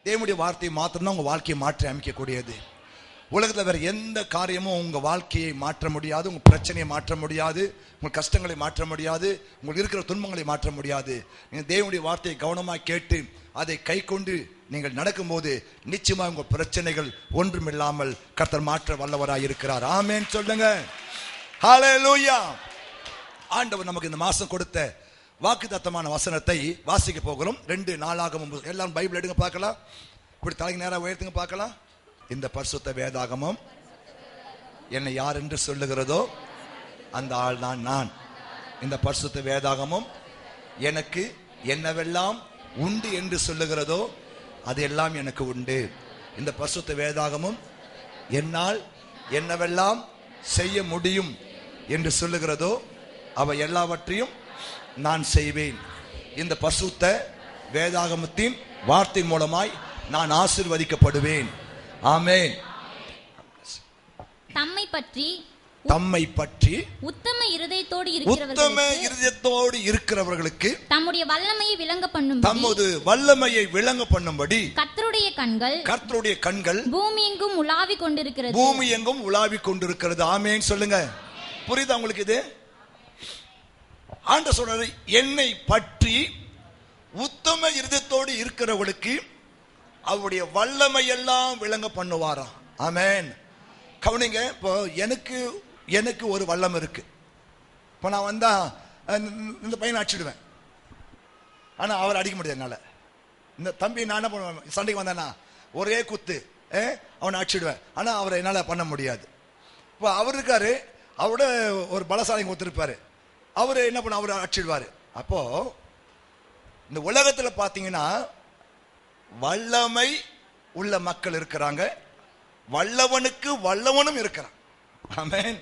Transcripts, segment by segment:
தேவனுடைய வார்த்தையை மாத்திரம்தான் உங்க வாழ்க்கையை மாற்றி அமைக்கக்கூடியது. உலகத்தில் வேற எந்த காரியமும் உங்க வாழ்க்கையை மாற்ற முடியாது, உங்க பிரச்சனையை மாற்ற முடியாது, உங்க கஷ்டங்களை மாற்ற முடியாது, உங்களுக்கு இருக்கிற துன்பங்களை மாற்ற முடியாது. நீங்க தேவனுடைய வார்த்தையை கவனமாக கேட்டு அதை கை கொண்டு நீங்கள் நடக்கும்போது நிச்சயமா உங்க பிரச்சனைகள் ஒன்றுமில்லாமல் கர்த்தர் மாற்ற வல்லவராய் இருக்கிறார். ஆமென் சொல்லுங்க. ஹல்லேலூயா. ஆண்டவர் நமக்கு இந்த மாசம் கொடுத்த வாக்குத்தத்தமான வசனத்தை வாசிக்க போகிறோம். 2 நாளாகமம். எல்லாரும் பைபிள் எடுங்க பார்க்கலாம். இப்படி தலைக்கு நேராக உயர்த்துங்க பார்க்கலாம். இந்த பரிசுத்த வேதாகமம் என்னை யார் என்று சொல்லுகிறதோ அந்த ஆள் தான் நான். இந்த பரிசுத்த வேதாகமம் எனக்கு என்னவெல்லாம் உண்டு என்று சொல்லுகிறதோ அது எல்லாம் எனக்கு உண்டு. இந்த பரிசுத்த வேதாகமம் என்னால் என்னவெல்லாம் செய்ய முடியும் என்று சொல்லுகிறதோ அவை எல்லாவற்றையும் நான் செய்வேன். இந்த பரிசுத்த வேதாகமத்தின் வார்த்தை மூலமாய் நான் ஆசீர்வதிக்கப்படுவேன். ஆமென். தம்மை பற்றி உத்தம இருதயத்தோடு இருக்கிறவர்களுக்கு தம்முடைய வல்லமையை விளங்க பண்ணும்படி கர்த்தருடைய கண்கள் பூமி எங்கும் உலாவிக் கொண்டிருக்கிறது. ஆமென் சொல்லுங்க. புரியுதா உங்களுக்கு? இது ஆண்டவர் சொல்றாரு, என்னை பற்றி உத்தம இருதயத்தோடு இருக்கிறவர்களுக்கு அவருடைய வல்லமை எல்லாம் விளங்க பண்ணுவாராம். ஆமென். கவனிங்க. இப்போ எனக்கு ஒரு வல்லம் இருக்கு. இப்போ நான் வந்தா இந்த பையனை அடிச்சிடுவேன், ஆனா அவர் அடிக்க முடியாது என்னால. இந்த தம்பி நான் என்ன பண்ணுவேன், சண்டைக்கு வந்தானா ஒரே குத்து அவனை அடிச்சிடுவேன், ஆனா அவரை என்னால பண்ண முடியாது. இப்போ அவர் இருக்காரு, அவரோட ஒரு பலசாலி ஒத்துருப்பாரு, அவரு என்ன பண்ண அவரை அடிச்சிடுவாரு. அப்போ இந்த உலகத்துல பாத்தீங்கன்னா வல்லமை உள்ள மக்கள் இருக்கிறாங்க, வல்லவனுக்கு வல்லவனும் இருக்கிறான். ஆமென்.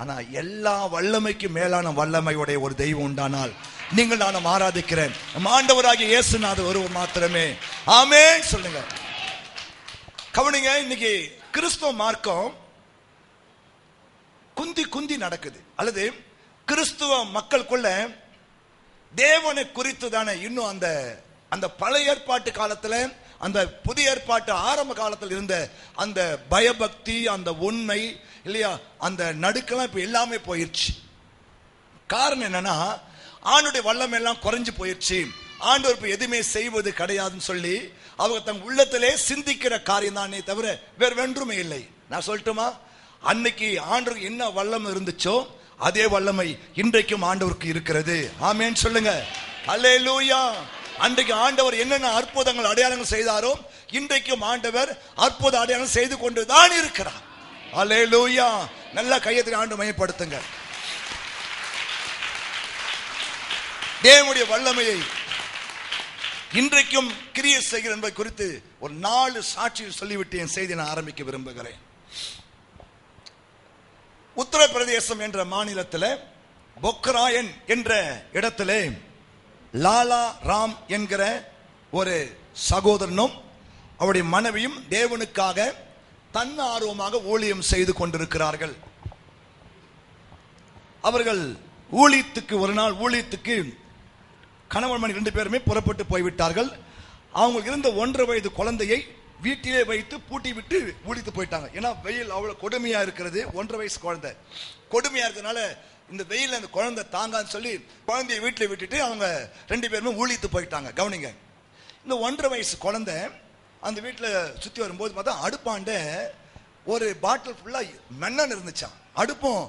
ஆனா எல்லா வல்லமைக்கு மேலான வல்லமையுடைய ஒரு தெய்வம் உண்டானால் நீங்கள் நானும் ஆராதிக்கிறேன் ஆண்டவராகிய இயேசுநாதர் ஒருவர் மாத்திரமே. ஆமென் சொல்லுங்க. கவனிங்க. இன்னைக்கு கிறிஸ்தவ மார்க்கம் குந்தி நடக்குது. அல்லது கிறிஸ்துவ மக்களுக்குள்ள தேவனை குறித்து தானே இன்னும் அந்த பழைய ஏற்பாட்டு காலத்துல, அந்த புதிய ஏற்பாட்டு ஆரம்ப காலத்தில் இருந்த அந்த பயபக்தி, அந்த உண்மை இல்லையா, அந்த நடுக்கெல்லாம் இப்ப எல்லாமே போயிடுச்சு. காரணம் என்னன்னா ஆண்டவருடைய வல்லமை எல்லாம் குறைஞ்சு போயிடுச்சு. ஆண்டவர் இப்ப எதுவுமே செய்வது கிடையாதுன்னு சொல்லி அவங்க தங்க உள்ளத்திலே சிந்திக்கிற காரியம் தானே தவிர வேற வென்றுமே இல்லை. நான் சொல்லட்டுமா, அன்னைக்கு ஆண்டவருக்கு என்ன வல்லமை இருந்துச்சோ அதே வல்லமை இன்றைக்கும் ஆண்டவருக்கு இருக்கிறது. ஆமென் சொல்லுங்க. அல்லேலூயா. அன்றைக்கு ஆண்டவர் என்னென்ன அற்புதங்கள் அடையாளங்கள் செய்தாரோ இன்றைக்கும் ஆண்டவர் அற்புத அடையாளங்கள் செய்து கொண்டுதான் இருக்கிறார். அல்லேலூயா. நல்ல கையத்தை ஆண்டு மையப்படுத்துங்க. தேவனுடைய வல்லமையை இன்றைக்கும் கிரியை செய்கிற என்பதை குறித்து ஒரு 4 சாட்சியில் சொல்லிவிட்டு என் செய்தியை நான் ஆரம்பிக்க விரும்புகிறேன். உத்தரப்பிரதேசம் என்ற மாநிலத்தில் பொக்ராயன் என்ற இடத்திலே லாலா ராம் என்கிற ஒரு சகோதரனும் அவருடைய மனைவியும் தேவனுக்காக தன்னார்வமாக ஊழியம் செய்து கொண்டிருக்கிறார்கள். அவர்கள் ஒரு நாள் ஊழியத்துக்கு கணவன் மனைவி 2 பேருமே புறப்பட்டு போய்விட்டார்கள். அவங்களுக்கு இருந்த 1.5 வயது குழந்தையை வீட்டிலே வைத்து பூட்டி விட்டு ஊழித்து போயிட்டாங்க. ஏன்னா வெயில் அவ்வளவு கொடுமையா இருக்கிறது. 1.5 வயசு குழந்தை கொடுமையா இருக்கிறதுனால இந்த வெயில் அந்த குழந்தை தாங்கான்னு சொல்லி குழந்தைய வீட்டில் விட்டுட்டு அவங்க 2 பேருமே ஊழித்து போயிட்டாங்க. கவனிங்க. இந்த 1.5 வயசு குழந்தை அந்த வீட்டில் சுற்றி வரும்போது பார்த்தா அடுப்பாண்ட ஒரு பாட்டில் ஃபுல்லா மண்ணெண்ணெய் இருந்துச்சான். அடுப்பும்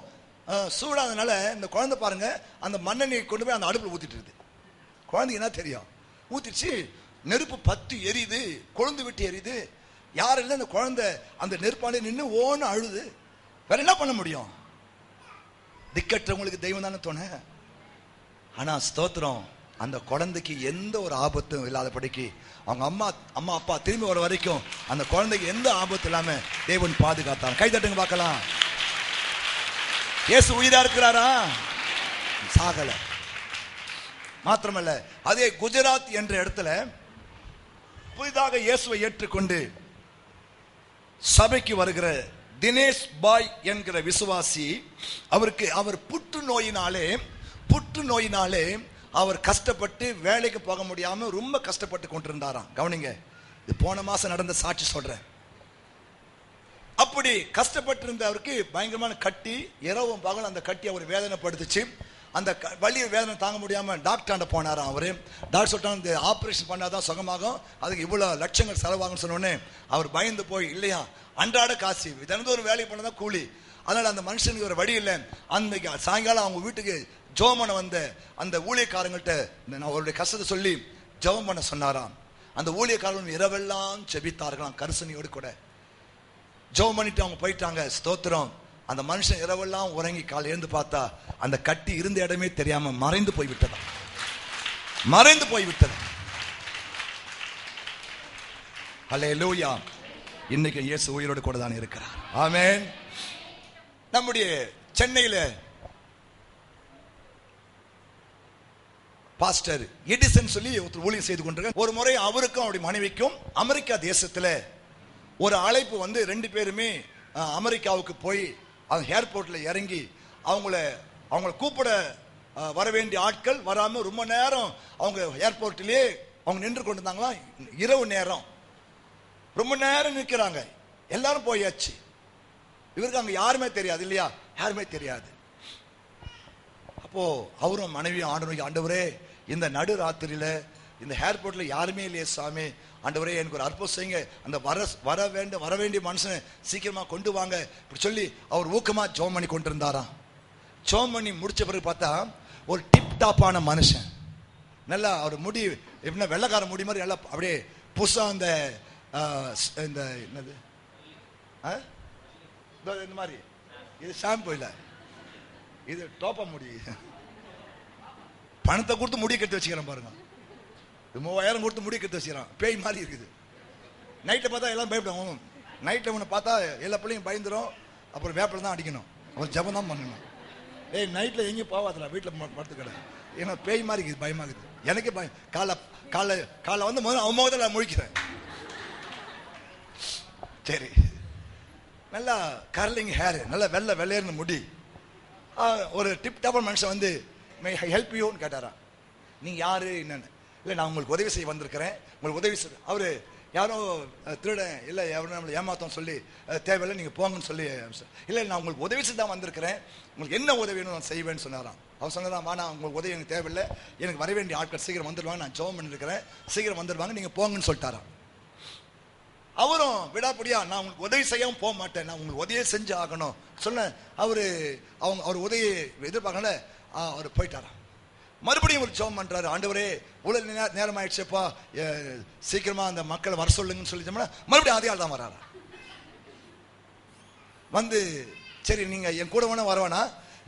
சூடாதனால இந்த குழந்தை பாருங்க அந்த மண்ணெண்ணெயை கொண்டு போய் அந்த அடுப்பில் ஊத்திட்டு இருக்குது. குழந்தைக்கு என்ன தெரியும், ஊத்திடுச்சு. நெருப்பு பத்து எரியுது, கொழுந்து விட்டு எரியுது. யாரெல்லாம் அந்த குழந்தை அந்த நெருப்பாண்டே நின்று ஓன்னு அழுது. வேற என்ன பண்ண முடியும்? திக்கற்றவங்களுக்கு தெய்வம் தானே தோண. ஆனா ஸ்தோத்திரம், அந்த குழந்தைக்கு எந்த ஒரு ஆபத்தும் இல்லாதபடிக்கு அவங்க அம்மா அப்பா திரும்பி வர வரைக்கும் அந்த குழந்தைக்கு எந்த ஆபத்து இல்லாம தேவன் பாதுகாத்தாங்க. கை தட்டுங்க பார்க்கலாம். இயேசு உயிரா இருக்கிறாரா? சாகல. மாத்திரமல்ல, அதே குஜராத் என்ற இடத்துல புதிதாக இயேசுவை ஏற்றுக்கொண்டு சபைக்கு வருகிற தினேஷ் பாய் என்கிற விசுவாசி, அவர் புற்றுநோயினாலே அவர் கஷ்டப்பட்டு வேலைக்கு போக முடியாம ரொம்ப கஷ்டப்பட்டு கொண்டிருந்தாராம். கவனிங்க. இது போன மாசம் நடந்த சாட்சி சொல்றேன். அப்படி கஷ்டப்பட்டு இருந்தவருக்கு பயங்கரமான கட்டி, இரவும் பகலும் அந்த கட்டி அவர் வேதனைப்படுத்துச்சு. அந்த வலியை வேதனை தாங்க முடியாம டாக்டர் போனாராம். அவரு டாக்டர் சொல்லிட்டாங்க, இந்த ஆபரேஷன் பண்ணாதான் சுகமாகும், அதுக்கு இவ்வளவு லட்சங்கள் செலவாகும் சொன்னோடனே அவர் பயந்து போய், இல்லையா அன்றாட காசு தினந்தோறும் ஒரு வேலையை பண்ணதான் கூலி, அதனால அந்த மனுஷனுக்கு ஒரு வழி இல்லை. அன்னைக்கு சாயங்காலம் அவங்க வீட்டுக்கு ஜெபம் பண்ண வந்த அந்த ஊழியக்காரங்கள்ட்ட அவருடைய கஷ்டத்தை சொல்லி ஜெபம் பண்ண சொன்னாராம். அந்த ஊழியக்காரர்கள் இரவெல்லாம் செபித்தார்களாம், கரிசனையோடு கூட ஜெபம் பண்ணிட்டு அவங்க போயிட்டாங்க. ஸ்தோத்திரம். அந்த மனுஷன் இரவெல்லாம் உறங்கி கால் எழுந்து பார்த்தா அந்த கட்டி இருந்த இடமே தெரியாம மறைந்து போய்விட்டதா, மறைந்து போய்விட்டது. அல்லேலூயா. இன்னைக்கு இயேசு உயிரோடு கூட தான் இருக்கிறார். ஆமென். நம்முடைய சென்னையில பாஸ்டர் எடிசன் சொல்லி ஒருத்தர் ஊழியம் செய்து கொண்டிருக்க. ஒரு முறை அவருக்கும் அவருடைய மனைவிக்கும் அமெரிக்கா தேசத்துல ஒரு அழைப்பு வந்து 2 பேருமே அமெரிக்காவுக்கு போய் அவங்க ஏர்போர்ட்ல இறங்கி அவங்கள கூப்பிட வர வேண்டிய ஆட்கள் வராம ரொம்ப நேரம் அவங்க ஏர்போர்ட்லயே அவங்க நின்று கொண்டிருந்தாங்களா. இரவு நேரம் ரொம்ப நேரம் நிற்கிறாங்க. எல்லாரும் போயாச்சு. இவருக்கு அங்க யாருமே தெரியாது, இல்லையா, யாருமே தெரியாது. அப்போ அவரும் மனைவியும் ஆண்டவரே, இந்த நடு ராத்திரியில இந்த ஏர்போர்ட்ல யாருமே இல்லையே சாமி, ஆண்டவரே எனக்கு ஒரு அற்புதம் செய்யுங்க, அந்த வர வேண்டிய மனுஷனை சீக்கிரமா கொண்டு வாங்க இப்படி சொல்லி அவர் ஊக்கமா ஜெபம் பண்ணி கொண்டிருந்தாராம். ஜெபம் பண்ணி முடிச்ச பிறகு பார்த்தா ஒரு டிப் டாப்பான மனுஷன், நல்லா அவர் முடி எப்படின்னா வெள்ளைக்கார முடி மாதிரி நல்லா அப்படியே புதுசா இந்த என்னது இந்த மாதிரி, இது ஷாம்பு இல்லை, இது டோப்பா முடி, பணத்தை கொடுத்து முடி கட்டி வச்சுக்கிறேன் பாருங்க, 3000 கொடுத்து முடி கட்டி வச்சுக்கிறான், பேய் மாதிரி இருக்குது. நைட்டில் பார்த்தா எல்லாம் பயப்படும். நைட்டில் உன்னை பார்த்தா எல்லா பிள்ளையும் பயந்துடும். அப்புறம் வேப்பில் தான் அடிக்கணும், அப்புறம் ஜபம் தான் பண்ணணும். நைட்டில் எங்கேயும் போவாதில்ல, வீட்டில் படுத்துக்கடை, ஏன்னா பேய் மாதிரி இருக்குது, பயமாக இருக்குது. எனக்கே பயம். காலை வந்து முதல்ல அவன் முகத்தில் நான் முழிக்கிறேன். சரி, நல்லா கர்லிங் ஹேர், நல்லா வெள்ளையர்னு முடி. ஒரு டிப் டாப் மனுஷன் வந்து ஹெல்ப் யூன்னு கேட்டாரா. நீங்க யாரு என்னன்னு. இல்லை, நான் உங்களுக்கு உதவி செய்ய வந்திருக்கிறேன், உங்களுக்கு உதவி செய்ய. அவரு யாரோ திருடன் இல்லை, யாரும் நம்மளை ஏமாத்தம் சொல்லி தேவையில்லை நீங்கள் போங்கன்னு சொல்லி, இல்லை நான் உங்களுக்கு உதவி செய்ய தான் வந்திருக்கிறேன், உங்களுக்கு என்ன உதவி நான் செய்வேன்னு சொன்னாராம். அவர் சொன்னதான், நான் உங்களுக்கு உதவி எனக்கு தேவையில்லை, எனக்கு வர வேண்டிய ஆட்கள் சீக்கிரம் வந்துடுவாங்க, நான் ஜெபம் பண்ணிருக்கிறேன், சீக்கிரம் வந்துடுவாங்க, நீங்கள் போங்கன்னு சொல்லிட்டாராம். அவரும் விடாப்படியா, நான் உங்களுக்கு உதவி செய்யாமல் போக மாட்டேன், நான் உங்களுக்கு உதவியை செஞ்சு ஆகணும் சொன்ன அவர் உதவி எதிர்பார்க்கல. அவர் போயிட்டாராம். மறுபடியும் ஒரு ஜெபம் பண்றாரு, ஆண்டவரே உலக நேரம் ஆயிடுச்சுப்பா, சீக்கிரமா அந்த மக்களை வர சொல்லுங்கன்னு சொல்லிச்சோம்னா மறுபடியும் அதே ஆள் தான் வராரா. வந்து சரி நீங்க என் கூட வேணா வரவேனா,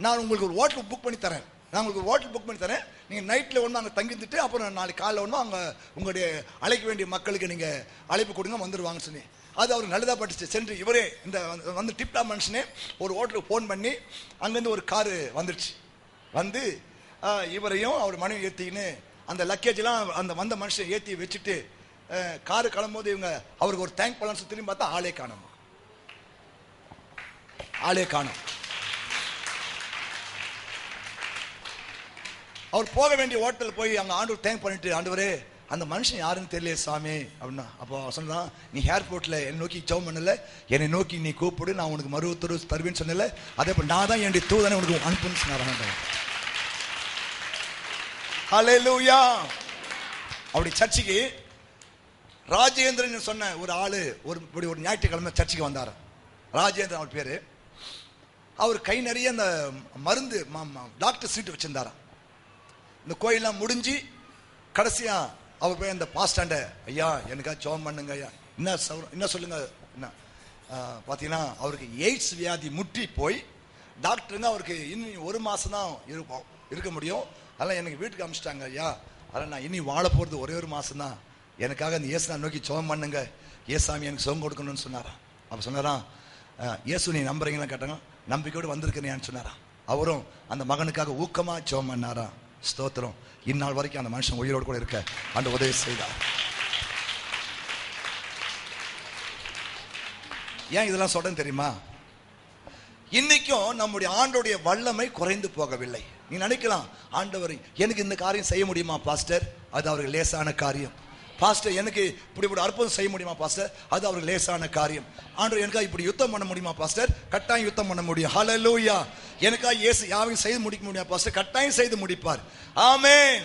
நான் உங்களுக்கு ஒரு ஹோட்டல் புக் பண்ணி தரேன், நீங்க நைட்ல ஒன்று அங்கே தங்கிட்டு அப்புறம் நாளைக்கு காலைல ஒன்று அங்கே உங்களுடைய அழைக்க வேண்டிய மக்களுக்கு நீங்க அழைப்பு கொடுங்க, வந்துடுவாங்கன்னு சொல்லி. அது அவருக்கு நல்லதா பட்டுச்சு. சென்று இவரே இந்த வந்து டிப்டா மனுஷனே ஒரு ஹோட்டலுக்கு ஃபோன் பண்ணி அங்கேருந்து ஒரு காரு வந்துடுச்சு. வந்து இவரையும் அவர் மனைவி ஏற்றின்னு அந்த லக்கேஜெலாம் அந்த வந்த மனுஷன் ஏற்றி வச்சுட்டு காரு கிளம்பும்போது இவங்க அவருக்கு ஒரு தேங்க் பண்ணலான்னு திரும்பி பார்த்தா ஆளே காணும். அவர் போக வேண்டிய ஹோட்டல் போய் அங்கே ஆண்டவர் தேங்க் பண்ணிட்டு, ஆண்டவரே அந்த மனுஷன் யாருன்னு தெரியல சாமி அப்படின்னா. அப்போ சொன்னான், நீ ஏர்போர்ட்ல என்னை நோக்கி ஜெபம் பண்ணல, என்னை நோக்கி நீ கூப்பிடு, நான் உனக்கு மறு உத்தரவு தருவேன்னு சொன்னல, அதே போல் நான் தான் என்னுடைய தூதனை உனக்கு அனுப்புன்னு சொன்னார். ஹல்லேலூயா. அப்படி சர்ச்சுக்கு ராஜேந்திரன் சொன்ன ஒரு ஆளு ஒரு ஞாயிற்றுக்கிழமை சர்ச்சுக்கு வந்தார். ராஜேந்திரன் அவர் பேரு. அவர் கை நிறைய அந்த மருந்து டாக்டர் சீட்டு வச்சிருந்தாராம். இந்த கோயிலாம் முடிஞ்சு கடைசியா அவர் போய் அந்த பாஸ்டாண்ட, ஐயா எனக்காக ஜெபம் பண்ணுங்க ஐயா, என்ன சொல்லுங்க என்ன பார்த்தீங்கன்னா அவருக்கு எய்ட்ஸ் வியாதி முற்றி போய் டாக்டருங்க அவருக்கு இன்னும் 1 மாசம் தான் இருக்க முடியும், அதெல்லாம் எனக்கு வீட்டுக்கு அனுப்பிச்சிட்டாங்க ஐயா, அதெல்லாம் நான் இனி வாழ போகிறது ஒரே 1 மாசம் தான், எனக்காக அந்த இயேசு நோக்கி ஜெபம் பண்ணுங்க, ஏசாமி எனக்கு சுகம் கொடுக்கணும்னு சொன்னாராம். அப்போ சொன்னாராம், இயேசு நீ நம்புறீங்களா கேட்டாங்க. நம்பிக்கையோடு வந்திருக்கிறேன்னு சொன்னாராம். அவரும் அந்த மகனுக்காக ஊக்கமா ஜெபம் பண்ணாராம். ஸ்தோத்திரம். இந்நாள் வரைக்கும் அந்த மனுஷன் உயிரோடு கூட இருக்க அந்த உதவி செய்தார். ஏன் இதெல்லாம் சொல்றேன்னு தெரியுமா? இன்னைக்கும் நம்முடைய ஆண்டோடைய வல்லமை குறைந்து போகவில்லை. நீ நினைக்கலாம், ஆண்டவர் எனக்கு இந்த காரியம் செய்ய முடியுமா பாஸ்டர்? அது அவருக்கு லேசான காரியம். பாஸ்டர் எனக்கு இப்படி அற்புதம் செய்ய முடியுமா பாஸ்டர்? அது அவருக்கு லேசான காரியம். ஆண்டவர் எனக்காக இப்படி யுத்தம் பண்ண முடியுமா பாஸ்டர்? கட்டாயம் யுத்தம் பண்ண முடியும். ஹல்லேலூயா. எனக்காக இயேசு யாவையும் செய்து முடிக்க முடியுமா பாஸ்டர்? கட்டாயம் செய்து முடிப்பார். ஆமென்.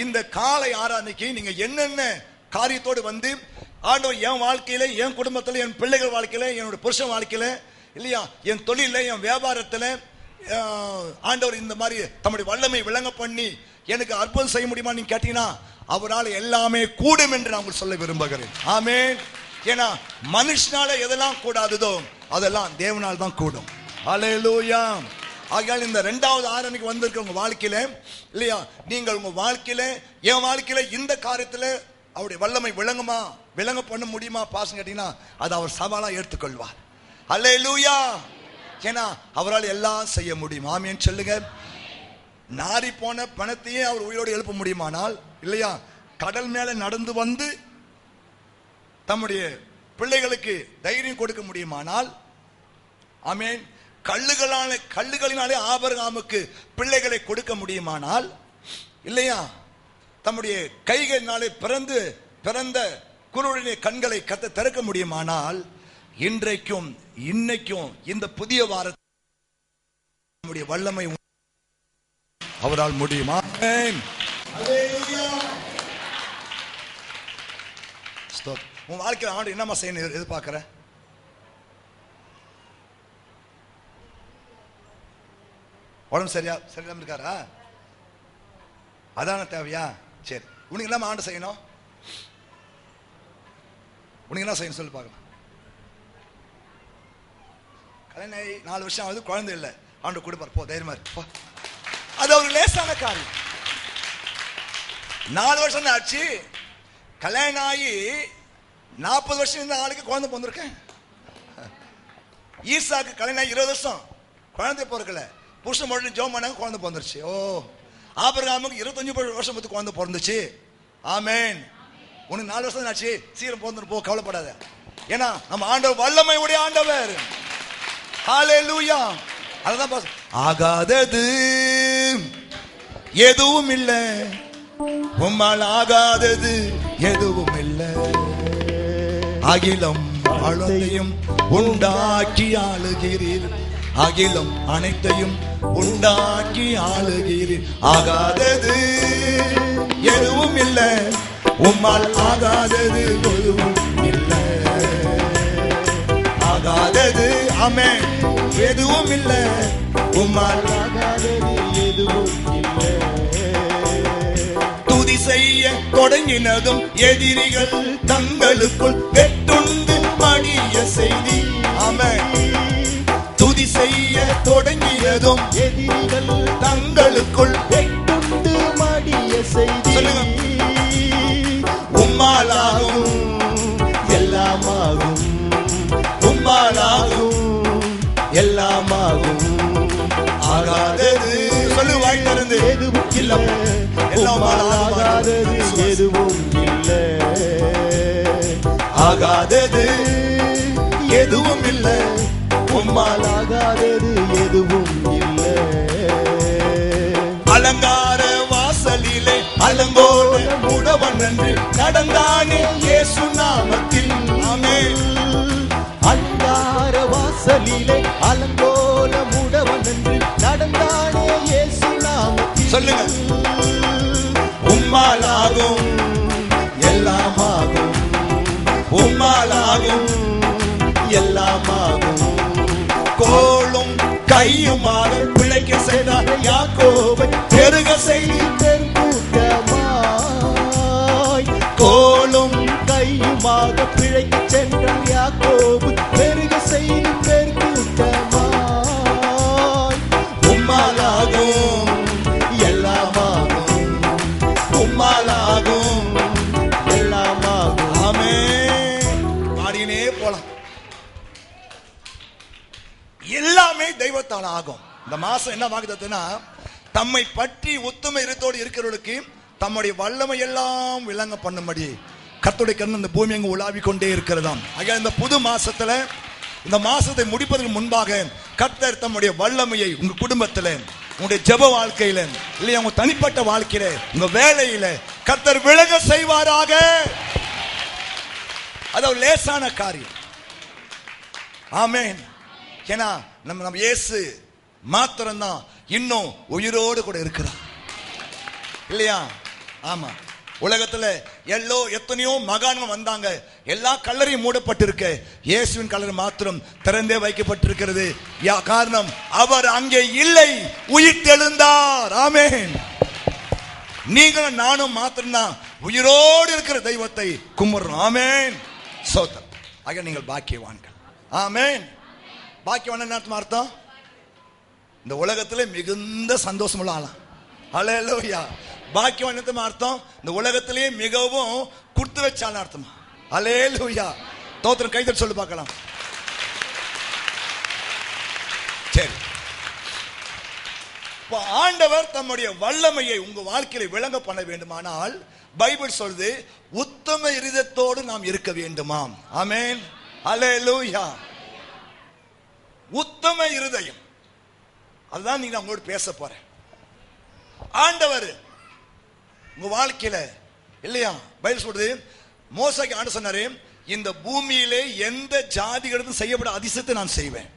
இந்த காலை ஆராதனைக்கு நீங்க என்னென்ன காரியத்தோடு வந்து ஆண்டவர் என் வாழ்க்கையில, என் குடும்பத்தில், என் பிள்ளைகள் வாழ்க்கையில, என்னோட புருஷன் வாழ்க்கையில, இல்லையா, என் தொழில, என் வியாபாரத்தில் ஆண்டவர் இந்த மாதிரி தம்முடைய வல்லமை விளங்க பண்ணி எனக்கு அற்புதம் செய்ய முடியுமா நீங்க கேட்டீங்கன்னா, அவரால் எல்லாமே கூடும் என்று நான் உங்களுக்கு சொல்ல விரும்புகிறேன். ஆமென். ஏன்னா மனுஷனால எதெல்லாம் கூடாததோ அதெல்லாம் தேவனால் தான் கூடும். ஹல்லேலூயா. ஆகையால் இந்த 2வது ஆராதனைக்கு வந்திருக்க உங்க வாழ்க்கையில, இல்லையா, நீங்கள் உங்க வாழ்க்கையில, என் வாழ்க்கையில இந்த காரியத்துல அவருடைய வல்லமை விளங்க பண்ண முடியுமா பாஸ்டர் கேட்டீங்கன்னா, அது அவர் சவாலா எடுத்துக்கொள்வார். ஹல்லேலூயா. ஏன்னா அவரால் எல்லாம் செய்ய முடியும். ஆமென் சொல்லுங்க. நாரி போன பணத்தையே அவர் உயிரோடு எழுப்ப முடியுமானால், இல்லையா, கடல் மேல நடந்து வந்து தம்முடைய பிள்ளைகளுக்கு தைரியம் கொடுக்க முடியுமானால், ஆமென், கல்லுகளினாலே ஆபிரகாமுக்கு பிள்ளைகளை கொடுக்க முடியுமானால், இல்லையா, தம்முடைய கைகளினாலே பிறந்த குருடைய கண்களை கத்த திறக்க முடியுமானால், இன்றைக்கும் இன்னைக்கும் இந்த புதிய வாரத்தினுடைய வல்லமை அவரால் முடியுமா? உன் வாழ்க்கையில் ஆண்டு என்னமா செய்யணும் எதிர்பார்க்கிற? உடம்பு சரியில்லாம இருக்காரா? அதான தேவையா? சரி, உனக்கு என்னமா ஆண்டு செய்யணும்? உனக்கு என்ன செய்யணும் சொல்லி பார்க்கலாம். கல்யாணம் 4 வருஷம் ஆகுது, குழந்தை இல்லை, ஆண்டு கொடுப்பார், போ தைரியமா இருக்கு. அது ஒரு லேசான காரியம். 4 வருஷம் ஆச்சு, கல்யாணம் ஆகி 40 வருஷம் இந்த ஆளுக்கு குழந்தை பிறந்திருக்கேன். ஈசாக்கு கல்யாணம் ஆகி 20 வருஷம் குழந்தை பிறக்கல, புருஷன் மட்டும் ஜோம் பண்ணாங்க, குழந்தை பிறந்துருச்சு. ஓ, ஆபிரகாமுக்கு 25 வருஷம் பத்தி குழந்தை பிறந்துச்சு. ஆமென். உனக்கு 4 வருஷம் ஆச்சு, சீக்கிரம் பிறந்துரு, போ, கவலைப்படாத. ஏன்னா நம்ம ஆண்டவர் வல்லமை உடைய ஆண்டவர். ஹல்லேலூயா. அதுதான் ஆகாதது எதுவும் இல்லை, உம்மால் ஆகாதது எதுவும் இல்லை. அகிலம் அனைத்தையும் உண்டாக்கி ஆளுகிறீர், அகிலம் அனைத்தையும் உண்டாக்கி ஆளுகிறீர். ஆகாதது எதுவும் இல்லை, உம்மால் ஆகாதது எதுவும் இல்லை. ஆகாதது ஆமென் எதுவும் இல்லை, உம்மால் ஆகாதது எதுவும் இல்லை. துதி செய்ய தொடங்கினதும் எதிரிகள் தங்களுக்குள் வெட்டுண்டு மடிய செய்தி. ஆமென். துதி செய்ய தொடங்கினதும் எதிரிகள் தங்களுக்குள் வெட்டுண்டு மடிய செய்தி. உம்மாலாகும் எல்லாமாகும், உம்மாலாகும் எல்லாமாகும். ஆகாதது சொல்லு வாய்ந்திருந்து எதுவும் இல்லை, எல்லாம் ஆகாதது எதுவும் இல்லை. ஆகாதது எதுவும் இல்லை, உம்மால் ஆகாதது எதுவும் இல்லை. அலங்கார வாசலிலே அலங்கோல முடவன் என்று நடந்தானே இயேசு நாமத்தில். ஆமென். அலங்கார வாசலிலே அலங்கோல முடவன் என்று நடந்தானே இயேசு நாமத்தில். சொல்லுங்க. உம்மாலாகும் எல்லாமாகும், உம்மாலாகும் எல்லாமாகும். கோளும் கையுமாக பிழைக்க செய்தார் யாக்கோபை பெருக செய்தி பெருங்கூட்டமாய். கோளும் கையுமாக பிழைக்க சென்றார் யாக்கோபு பெருக செய்தி பெருங்கூட்டமாய். உம்மாலாகும் எல்லாமாகும், உம்மாலாகும் எல்லாமாகும். ஆமென். பாடினே போலாம். எல்லாமே தெய்வத்தால் ஆகும். இந்த மாசம் என்ன வாக்குத்தத்தம்னா, தம்மை பற்றி உத்தம இருத்தோடு இருக்கிறவர்களுக்கு தம்முடைய வல்லமை எல்லாம் விளங்க பண்ணும்படி கர்த்தருடைய கண்ணு இந்த பூமி எங்கு உலாவிக் கொண்டே இருக்கிறதாம். ஆக இந்த புது மாசத்துல, இந்த மாசத்தை முடிப்பதற்கு முன்பாக கர்த்தர் தம்முடைய வல்லமையை உங்க குடும்பத்துல, உங்களுடைய ஜெப வாழ்க்கையில, இல்லையா, உங்க தனிப்பட்ட வாழ்க்கையில, உங்க வேலையில கர்த்தர் விலக செய்வாராக. அது ஒரு லேசான காரியம். ஆமென். ஏன்னா நம்ம இயேசு மாத்திரம்தான் இன்னும் உயிரோடு கூட இருக்கிறார் இல்லையா? ஆமா. உலகத்துல எத்தனையோ மகான்கள் வந்தாங்க, எல்லா கல்லறையும் மூடப்பட்டிருக்கு, இயேசுவின் கல்லறை மாத்திரம் திறந்தே வைக்கப்பட்டிருக்கிறது. காரணம், அவர் அங்கே இல்லை, உயிர்த்தெழுந்தார். ஆமென். நீங்களும் நானும் மாத்திரம்தான் உயிரோடு இருக்கிற தெய்வத்தை கும்பிடுறோம். ஆமென். சோதம். ஆக நீங்கள் பாக்கியவான்கள். ஆமென். பாக்கியவான் என்ன அர்த்தம்? இந்த உலகத்திலே மிகுந்த சந்தோஷம் உள்ள ஆளாம். ஹல்லேலூயா. பாக்கியவான் என்ன அர்த்தம்? இந்த உலகத்திலேயே மிகவும் கொடுத்து வச்சாலும் அர்த்தமா? ஹல்லேலூயா. தோத்திரம் கைதட்டி சொல்லி பார்க்கலாம். சரி, ஆண்டவர் தம்முடைய வல்லமையை உங்க வாழ்க்கையில விளங்க பண்ண வேண்டுமானால் பைபிள் சொல்லுது, உத்தம இருதயத்தோடு நாம் இருக்க வேண்டுமாம். ஆமென். ஹல்லேலூயா. உத்தம இருதயம், அதுதான் நீங்க உங்களோட பேச போறேன். ஆண்டவர் உங்க வாழ்க்கையில இல்லையா? பைபிள் சொல்றது, மோசேக்கு ஆண்டவர் சொன்னாரு, இந்த பூமியிலே எந்த ஜாதிகளுக்கும் செய்யப்பட அதிசயத்தை நான் செய்வேன்.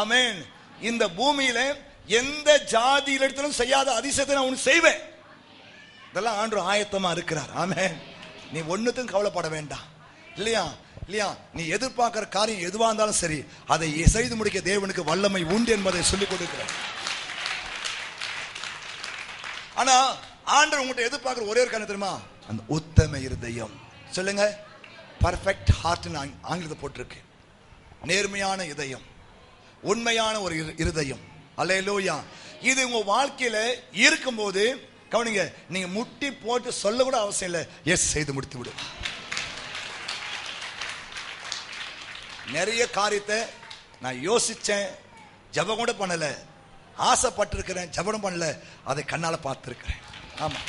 ஆமென். இந்த பூமியில எந்த ஜாதியிலும் செய்யாத அதிசயத்தை நான் உனக்கு செய்வேன். இதெல்லாம் ஆண்டவர் ஆயத்தமா இருக்கிறார். ஆமென். நீ ஒண்ணுக்கும் கவலைப்பட வேண்டாம் இல்லையா? இல்லையா? நீ எதிர்பார்க்கிற காரியம் எதுவா இருந்தாலும் சரி, அதை செய்து முடிக்க தேவனுக்கு வல்லமை உண்டு என்பதை சொல்லிக் கொடுக்கிறார். ஆனா ஆண்டவர் உங்கள்கிட்ட எதிர்பார்க்கிற ஒரே ஒரு காரணம் தெரியுமா? அந்த உத்தம இருதயம். சொல்லுங்க, பர்ஃபெக்ட் ஹார்ட் ஆங்கிலத்தை போட்டிருக்கு. நேர்மையான இதயம், உண்மையான ஒரு இருதயம். அல்லேலூயா. இது உங்க வாழ்க்கையில இருக்கும்போது கவனிங்க, நீங்க முட்டி போட்டு சொல்ல கூட அவசியம் இல்லை, எஸ் செய்து முடித்து விடும். நிறைய காரியத்தை நான் யோசிச்சேன், ஜெபம் கூட பண்ணல, ஆசைப்பட்டிருக்கிறேன், ஜெபம் பண்ணல, அதை கண்ணால பார்த்திருக்கிறேன். ஆமா,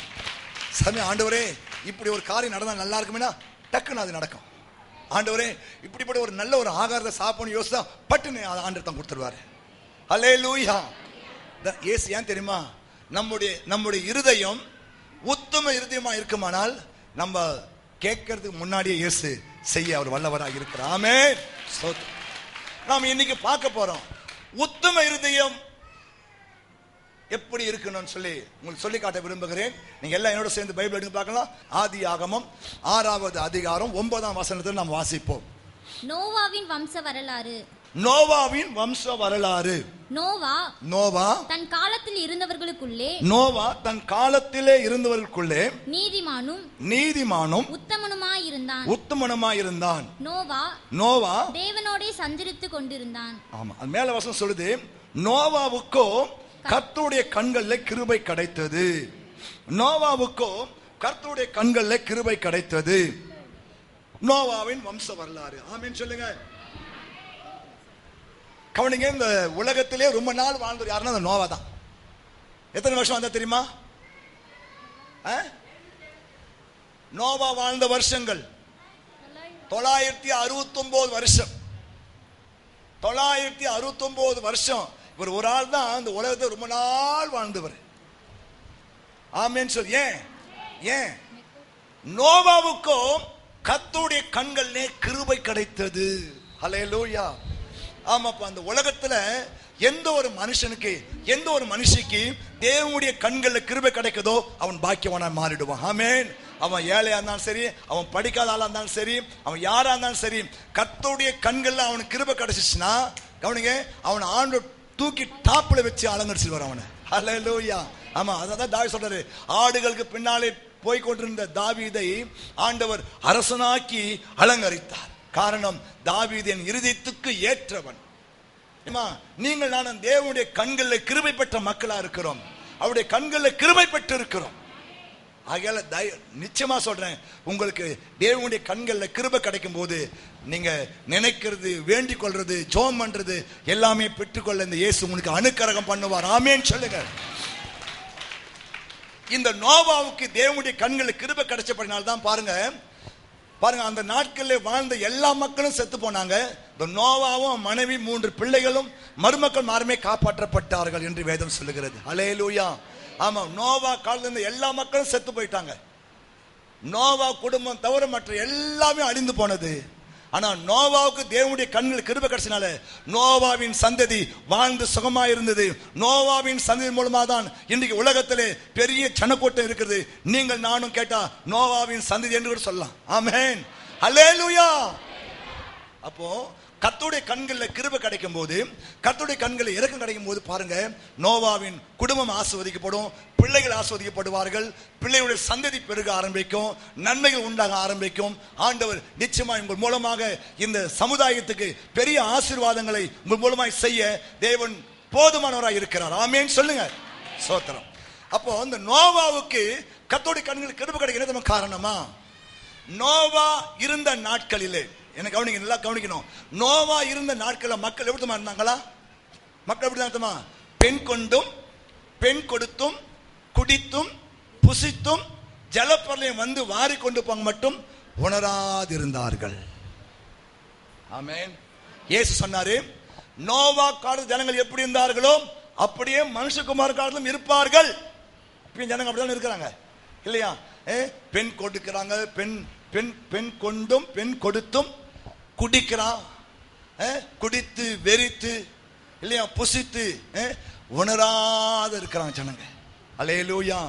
சமயம் ஆண்டவரே இப்படி ஒரு காரியம் நடந்தா நல்லா இருக்குமேனா டக்குன்னு அது நடக்கும். ஆண்டவரே இப்படிப்பட்ட ஒரு நல்ல ஒரு ஆகாரத்தை சாப்பிடணும் யோசிச்சா பட்டுன்னு ஆண்டவர் தான் கொடுத்துருவாரு. ஹல்லேலூயா. இயேசு ஏன் தெரியுமா? நம்முடைய இருதயம் உத்தம இருதயமா இருக்குமானால் நம்ம கேட்கறதுக்கு முன்னாடியே இயேசு செய்ய அவர் வல்லவராக இருக்கிறார். ஆமென். நாம் இன்னைக்கு பார்க்க போறோம் உத்தம இருதயம் எப்படி இருக்கணும்னு சொல்லி உங்களுக்கு சொல்லி காட்ட விரும்புகிறேன். நீங்க எல்லாம் என்னோட சேர்ந்து பைபிள் எடுத்து பார்க்கலாம். ஆதியாகமம் 6வது அதிகாரம் 9ஆம் வசனத்தில் நாம் வாசிப்போம். நோவாவின் வம்ச வரலாறு. நோவாவின் வம்ச வரலாறு. நோவா தன் காலத்தில் இருந்தவர்களுக்குள்ளே நீதிமானும் உத்தமனுமாயிருந்தான். நோவா தேவனோடே சஞ்சரித்துக் கொண்டிருந்தான். ஆமா, அது மேல வசனம் சொல்லுது, நோவாவுக்கோ கர்த்தருடைய கண்களில் கிருபை கிடைத்தது. நோவாவுக்கோ கர்த்தருடைய கண்களில் கிருபை கிடைத்தது. நோவாவின் வம்ச வரலாறு. ஆமென் சொல்லுங்க. கவனிங்க, இந்த உலகத்திலே ரொம்ப நாள் வாழ்ந்தவர் யாருன்னா அந்த நோவா தான். எத்தனை வருஷம் வந்தா தெரியுமா? நோவா வாழ்ந்த வருஷங்கள் 969 வருஷம். 969 வருஷம். இவர் ஒரு ஆள் தான் இந்த உலகத்தை ரொம்ப நாள் வாழ்ந்தவர். ஆமென் சொல். ஏன் நோவாவுக்கும் கர்த்தருடைய கண்களிலே கிருபை கிடைத்தது. ஹல்லேலூயா. ஆமாப்பா, அந்த உலகத்துல எந்த ஒரு மனுஷனுக்கு எந்த ஒரு மனுஷிக்கு தேவனுடைய கண்களில் கிருபை கிடைக்குதோ அவன் பாக்கியவானா மாறிடுவான். ஆமென். அவன் ஏழையா இருந்தாலும் சரி, அவன் படிக்காத ஆளா இருந்தாலும் சரி, அவன் யாரா இருந்தாலும் சரி, கர்த்தருடைய கண்கள்ல அவனுக்கு கிருபை கிடைச்சிச்சுன்னா கவனிங்க, அவன் ஆண்டு தூக்கி டாப்ல வச்சு அலங்கரிச்சு வர அவனை. ஹல்லேலூயா. ஆமா, அதான் தாவீது சொல்றாரு, ஆடுகளுக்கு பின்னாலே போய் கொண்டிருந்த தாவீதை ஆண்டவர் அரசனாக்கி அலங்கரித்தார். காரணம், தாவீது என் இருதயத்துக்கு ஏற்றவன். நீங்கள் நான் தேவனுடைய கண்களில் கிருபை பெற்ற மக்களா இருக்கிறோம். அவருடைய கண்களில் கிருபை பெற்று இருக்கிறோம். ஆகையால நிச்சயமா சொல்றேன், உங்களுக்கு தேவனுடைய கண்களில் கிருபை கிடைக்கும் போது நீங்க நினைக்கிறது, வேண்டிக் கொள்றது, ஜெபம் பண்றது எல்லாமே பெற்றுக்கொள்ள இந்த இயேசு உங்களுக்கு அனுக்கிரகம் பண்ணுவார். ஆமென் சொல்லுங்க. இந்த நோவாவுக்கு தேவனுடைய கண்களில் கிருபை கிடைச்சபடினால்தான் பாருங்க அந்த நாட்களில் வாழ்ந்த எல்லா மக்களும் செத்து போனாங்க. இந்த நோவாவும் மனைவி 3 பிள்ளைகளும் மருமக்கள் மாருமே காப்பாற்றப்பட்டார்கள் என்று வேதம் சொல்லுகிறது. ஹல்லேலூயா. ஆமா, நோவா காலத்துல இருந்த எல்லா மக்களும் செத்து போயிட்டாங்க. நோவா குடும்பம் தவிர மற்ற எல்லாமே அழிந்து போனது. ஆனா நோவாவுக்கு தேவனுடைய கண்கள் கிருபை கிடைச்சனால நோவாவின் சந்ததி வாழ்ந்து சுகமா இருந்தது. நோவாவின் சந்ததி மூலமா தான் இன்றைக்கு உலகத்திலே பெரிய ஜனக்கூட்டம் இருக்கிறது. நீங்கள் நானும் கேட்டா நோவாவின் சந்ததி என்று கூட சொல்லலாம். ஆமென், அல்லேலூயா. அப்போ கர்த்தருடைய கண்களில் கிருபை கிடைக்கும் போது, கர்த்தருடைய கண்களில் இரக்கம் கிடைக்கும் போது பாருங்க, நோவாவின் குடும்பம் ஆசீர்வதிக்கப்படும், பிள்ளைகள் ஆசீர்வதிக்கப்படுவார்கள், பிள்ளைகளுடைய சந்ததி பெருக ஆரம்பிக்கும், நன்மைகள் உண்டாக ஆரம்பிக்கும். ஆண்டவர் நிச்சயமா உங்கள் மூலமாக இந்த சமுதாயத்துக்கு பெரிய ஆசீர்வாதங்களை உங்கள் மூலமாக செய்ய தேவன் போதுமானவராக இருக்கிறார். ஆமென் சொல்லுங்க, ஸ்தோத்திரம். அப்போ இந்த நோவாவுக்கு கர்த்தருடைய கண்களில் கிருபை கிடைக்கிறது நம்ம காரணமா? நோவா இருந்த நாட்களிலே, என்ன கவனிங்க, நல்லா கவனிக்கணும். நோவா இருந்த நாட்களில் மக்கள் எப்படி இருந்தாங்களா? மக்கள் எப்படி இருந்தாங்க? பெண் கொண்டும் பெண் கொடுத்தும் குடித்தும் புசித்தும் ஜலப்பிரளயம் வந்து வாரி கொண்டு போங்க மட்டும் உணராதிருந்தார்கள். ஆமென். இயேசு சொன்னாரு, நோவா கால ஜனங்கள் எப்படி இருந்தார்களோ அப்படியே மனுஷகுமார் காலத்திலும் இருப்பார்கள். ஜனங்க அப்படிதான் இருக்கிறாங்க இல்லையா? பெண் கொடுக்கிறாங்க, பெண் பெண் பெண் கொண்டும் பெண் கொடுத்தும் குடிக்கிறான், குடித்து வெறித்து இல்லையா, புசித்து உணராத இருக்கிறாங்க ஜனங்க. அல்லேலூயா.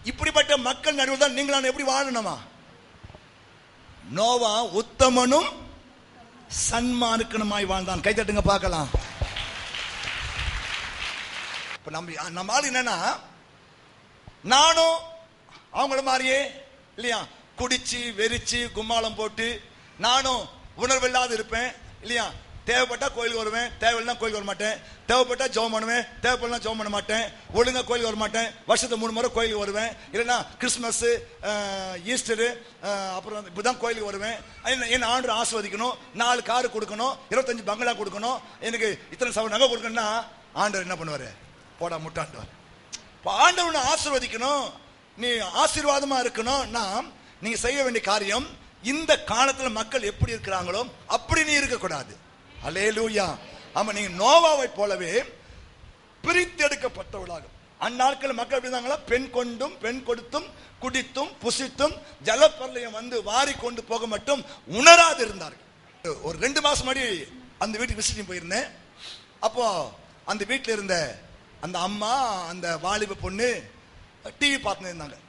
இப்படிப்பட்ட மக்கள் நடுவில் தான் நீங்களாம் எப்படி வாழணுமா? நோவா உத்தமனும் சன்மார்க்கனுமாய் வாழ்ந்தான். கை தட்டுங்க பார்க்கலாம். இப்ப நம்ம ஆள் என்னன்னா, நானும் அவங்கள மாதிரியே இல்லையா குடிச்சு வெறிச்சு கும்மாளம் போட்டு நானும் உணர்வில்லாத இருப்பேன் இல்லையா? தேவைப்பட்டா கோயிலுக்கு வருவேன், தேவையில்லைனா கோயிலுக்கு வர மாட்டேன், தேவைப்பட்டா ஜெபம் பண்ணுவேன், தேவைப்படலாம் ஜெபம் பண்ண மாட்டேன், ஒழுங்கா கோயிலுக்கு வர மாட்டேன், வருஷத்துக்கு 3 முறை கோயிலுக்கு வருவேன், இல்லைன்னா கிறிஸ்துமஸ் ஈஸ்டரு அப்புறம் இப்படிதான் கோயிலுக்கு வருவேன். என்ன ஆண்டு ஆஸ்வதிக்கணும், 4 காரு கொடுக்கணும், 25 பங்களா கொடுக்கணும், எனக்கு இத்தனை சவ நகை கொடுக்கணும்னா ஆண்டவர் என்ன பண்ணுவாரு? போடா முட்டாண்டுவார். இப்போ ஆண்டவனை ஆசீர்வதிக்கணும், நீ ஆசீர்வாதமா இருக்கணும்னா நீங்க செய்ய வேண்டிய காரியம், இந்த காலத்துல மக்கள் எப்படி இருக்கிறாங்களோ அப்படி நீ இருக்கக்கூடாது. அல்லேலூயா. ஆமா, நீங்க நோவாவை போலவே பிரித்தெடுக்கப்பட்டவளாக. அந்நாட்கள் மக்கள் எப்படி இருந்தாங்களா? பெண் கொண்டும் பெண் கொடுத்தும் குடித்தும் புசித்தும் ஜலப்பிரளயம் வந்து வாரி கொண்டு போக மட்டும் உணராது இருந்தார்கள். ஒரு 2 மாசம் முன்னாடி அந்த வீட்டுக்கு விசிட்டிங் போயிருந்தேன். அப்போ அந்த வீட்டில் இருந்த அந்த அம்மா, அந்த வாலிப பொண்ணு டிவி பார்த்துன்னு இருந்தாங்க.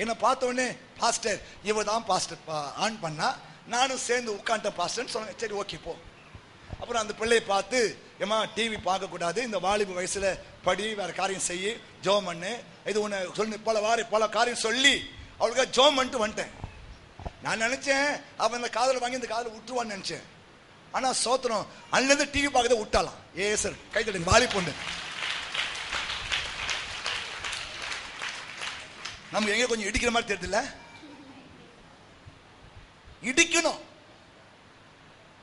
என்ன பார்த்த உடனே, பாஸ்டர் இவ தான் பாஸ்டர் ஆன் பண்ணா, நானும் சேர்ந்து உட்காந்துட்டேன் பாஸ்டர்னு சொன்னாங்க. சரி ஓகே போ. அப்புறம் அந்த பிள்ளையை பார்த்து, ஏமா டிவி பார்க்கக்கூடாது, இந்த வாலிப வயசுல படி, வேற காரியம் செய்யி, ஜோம் பண்ணு, இது உன்னை சொல்லு, பல காரியம் சொல்லி அவளுக்கு ஜோம் பண்ணிட்டு வந்துட்டேன். நான் நினைச்சேன் அவன் இந்த காதலை வாங்கி இந்த காதலை விட்டுருவான்னு நினைச்சேன். ஆனா சோத்திரம், அன்னிலிருந்து டிவி பார்க்கறத விட்டாலாம். ஏ சார் கை தட்டுங்க, வாலி பொண்ணு. நமக்கு எங்க கொஞ்சம் இடிக்கிற மாதிரி தெரியல, இடிக்கணும்.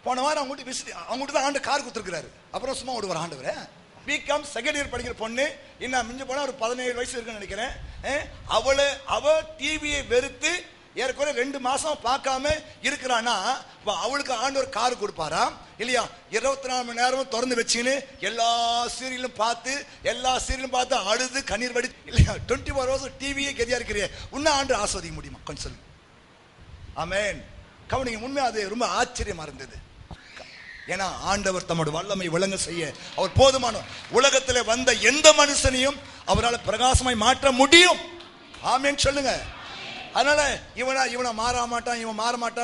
போன வாரம் அவங்ககிட்ட தான் ஆண்டு கார் கொடுத்துருக்காரு. அப்புறம் சும்மா ஒரு ஆண்டவர் பிகாம் செகண்ட் இயர் படிக்கிற பொண்ணு, இன்னும் மிஞ்ச போனா ஒரு 17 வயசு இருக்குன்னு நினைக்கிறேன். அவ டிவியை வெறுத்து ஏற்கனவே 2 மாசம் பார்க்காம இருக்கிறானா, அவளுக்கு ஆண்டவர் கார் கொடுப்பாரா இல்லையா? 24 மணி நேரமும் திறந்து வச்சுன்னு எல்லா சீரியலும் பார்த்து அழுது கண்ணீர் வடி இல்லையா? 24 hours டிவியே கெதியா இருக்கிறிய, உன்ன ஆண்டு ஆஸ்வதிக்க முடியுமா? கொஞ்சம் சொல்லுங்க. ஆமென். கவனிங்க, உண்மை அது ரொம்ப ஆச்சரியமா இருந்தது. ஏன்னா ஆண்டவர் தம்முடைய வல்லமை விளங்க செய்ய அவர் போதுமான. உலகத்தில் வந்த எந்த மனுஷனையும் அவரால் பிரகாசமாய் மாற்ற முடியும். ஆமென் சொல்லுங்க. அதனால இவனை மாற மாட்டான்,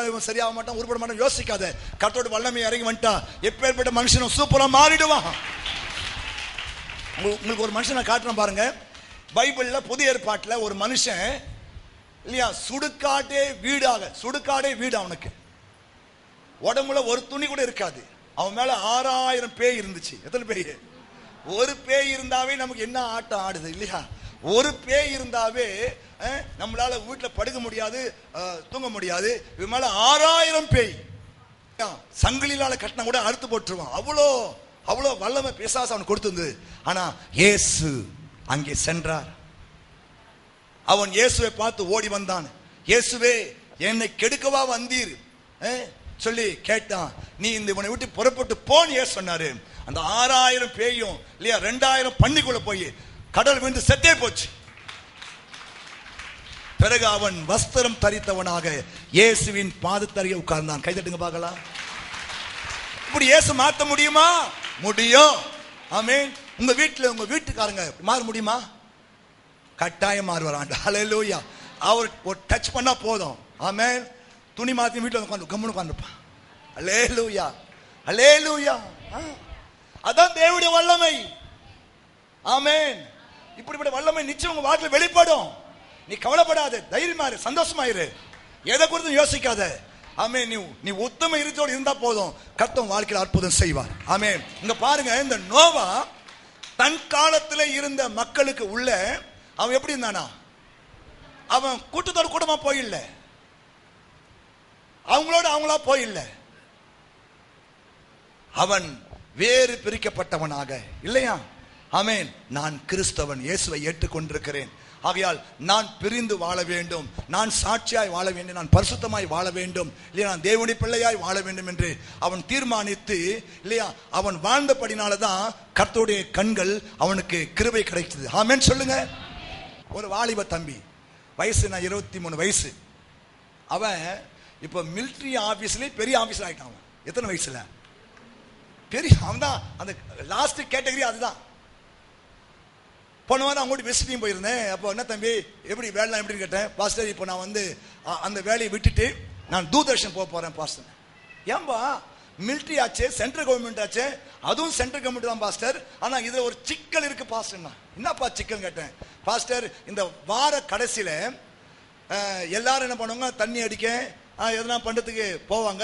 இவன் சரியாக மாட்டான், உருப்பட மாட்டான் யோசிக்காத. கர்த்தரோட வல்லமை இறங்கி வந்துட்டா எப்பேற்பட்ட மனுஷனும் சூப்பரா மாறிடுவான். உங்களுக்கு ஒரு மனுஷனை காட்டுறேன் பாருங்க. பைபிள்ல புதிய ஏற்பாட்டில் ஒரு மனுஷன் இல்லையா, சுடுகாடே வீடு, அவனுக்கு உடம்புல ஒரு துணி கூட இருக்காது. அவன் மேல 6000 பேய் இருந்துச்சு. எத்தனை பேய்? ஒரு பேய் இருந்தாவே நமக்கு என்ன ஆட்டம் ஆடுது இல்லையா? ஒரு பேய் இருந்தாவே நம்மளால வீட்டுல படுக்க முடியாது, தூங்க முடியாது. இவன் மேல 6000 பேய். சங்கிலியால கட்டினா கூட அறுத்து போட்டுருவான். அவ்வளோ வல்லமை பிசாசு அவன் கொடுத்திருந்தது. ஆனா இயேசு அங்கே சென்றார். அவன் இயேசுவை பார்த்து ஓடி வந்தான். இயேசுவே, என்னை கெடுக்கவா வந்தீர் சொல்லி கேட்டான். நீ இந்த இவனை விட்டு புறப்பட்டு போன்னு ஏசு சொன்னாரு. அந்த 6000 பேயும் இல்லையா 2000 பண்ணிக்குள்ள போய் கடல் விழுந்து செத்தே போச்சு. பிறகு அவன் வஸ்திரம் தரித்தவனாக இயேசுவின் பாதத்தருகே உட்கார்ந்தான். கைதட்டுங்க பார்க்கலாம். இப்படி இயேசு மாத்த முடியுமா? முடியும். ஆமென். உங்க வீட்டுல உங்க வீட்டுக்காரங்க மாற முடியுமா? கட்டாயம் மாறுவார். ஹல்லேலூயா. அவர் ஒரு டச் பண்ணா போதும். ஆமென். துணி மாத்தி வீட்டுல உட்கார்ந்து கம்முனு உட்கார்ந்துப்பான். ஹல்லேலூயா, ஹல்லேலூயா. அதான் தேவனுடைய வல்லமை. ஆமென். இப்படிப்பட்ட வல்லமை நிச்சயம் உங்க வாழ்க்கையில வெளிப்படும். நீ கவலைப்படாத, தைரியமா இரு, சந்தோஷமா இரு, எதை குறித்தும் யோசிக்காத. ஆமென். நீ உத்தம இருத்தோடு இருந்தா போதும், கர்த்தர் வாழ்க்கையில் அற்புதம் செய்வார். ஆமென். இங்க பாருங்க, இந்த நோவா தன் காலத்துல இருந்த மக்களுக்கு உள்ள அவன் எப்படி இருந்தானா? அவன் கூட்டத்தோடு கூட்டமா போயில்ல, அவங்களோட அவங்களா போயில்ல, அவன் வேறு பிரிக்கப்பட்டவனாக இல்லையா? ஆமென். நான் கிறிஸ்தவன், இயேசுவை ஏற்றுக்கொண்டிருக்கிறேன், ஆகையால் நான் பிரிந்து வாழ வேண்டும், நான் சாட்சியாய் வாழ வேண்டும், நான் பரிசுத்தமாய் வாழ வேண்டும் இல்லையா, நான் தேவனுடைய பிள்ளையாய் வாழ வேண்டும் என்று அவன் தீர்மானித்து இல்லையா, அவன் வாழ்ந்தபடினாலதான் கர்த்தருடைய கண்கள் அவனுக்கு கிருபை கிடைத்தது. ஆமென் சொல்லுங்க. ஒரு வாலிப தம்பி, வயசு நான் 23 வயசு, அவன் இப்ப மிலிட்டரி ஆபீஸ்ல பெரிய ஆபீசர் ஆயிட்டான். எத்தனை வயசுல? பெரிய, அவன் தான் அந்த லாஸ்ட் கேட்டகரி. அதுதான் போன வாரம் அவங்க கூட விசிட்டிங் போயிருந்தேன். அப்போ என்ன தம்பி எப்படி வேலை எப்படின்னு கேட்டேன். பாஸ்டர் இப்போ நான் வந்து அந்த வேலையை விட்டுட்டு நான் தூர்தர்ஷன் போக போறேன் பாஸ்டர். ஏன்பா? மிலிட்டரி ஆச்சு, சென்ட்ரல் கவர்மெண்ட் ஆச்சு, அதுவும் சென்ட்ரல் கவர்மெண்ட் தான் பாஸ்டர், ஆனா இதுல ஒரு சிக்கல் இருக்கு பாஸ்டர். என்னப்பா சிக்கல் கேட்டேன். பாஸ்டர், இந்த வார கடைசியில எல்லாரும் என்ன பண்ணுவாங்க, தண்ணி அடிக்க எதனா பண்றதுக்கு போவாங்க.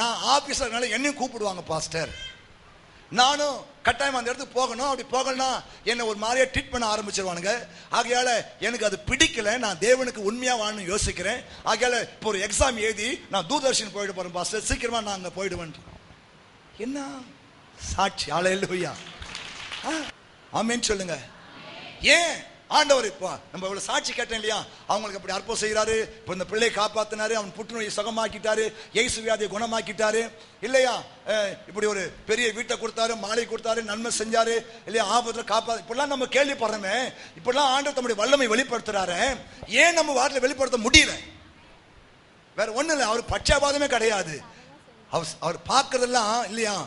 நான் ஆபீசர்னால என்னையும் கூப்பிடுவாங்க பாஸ்டர், நானும் கட்டாயம் அந்த இடத்துக்கு போகணும். அப்படி போகலன்னா என்ன ஒரு மாதிரியா ட்ரீட் பண்ண ஆரம்பிச்சிருவானுங்க. ஆகையால எனக்கு அது பிடிக்கல, நான் தேவனுக்கு உண்மையா வாழணும் யோசிக்கிறேன். ஆகையால இப்போ ஒரு எக்ஸாம் எழுதி நான் தூர்தர்ஷன் போயிட்டு போறேன் பாஸ்டர், சீக்கிரமா நான் அங்க போயிடுவேன். என்ன சாட்சி? ஹல்லேலூயா. ஆமென் சொல்லுங்க. ஏன் ஆண்டவர் இப்போ நம்ம இவ்வளவு சாட்சி கேட்டேன் இல்லையா, அவங்களுக்கு அப்படி அற்புதம் செய்யறாரு. இப்போ இந்த பிள்ளையை காப்பாத்தினாரு, அவன் புற்றுநோயை சுகமாக்கிட்டாரு, இயேசு வியாதியை குணமாக்கிட்டாரு இல்லையா, இப்படி ஒரு பெரிய வீட்டை கொடுத்தாரு, மாலை கொடுத்தாரு, நன்மை செஞ்சாரு இல்லையா, ஆபத்துல காப்பாத்து. இப்பெல்லாம் நம்ம கேள்விப்படுறோமே, இப்பெல்லாம் ஆண்டவர் தம்முடைய வல்லமை வெளிப்படுத்துறாரு. ஏன் நம்ம வாட்டில் வெளிப்படுத்த முடியல? வேற ஒண்ணு இல்லை, அவர் பட்சபாதமே கிடையாது. அவர் பார்க்கறதெல்லாம் இல்லையா,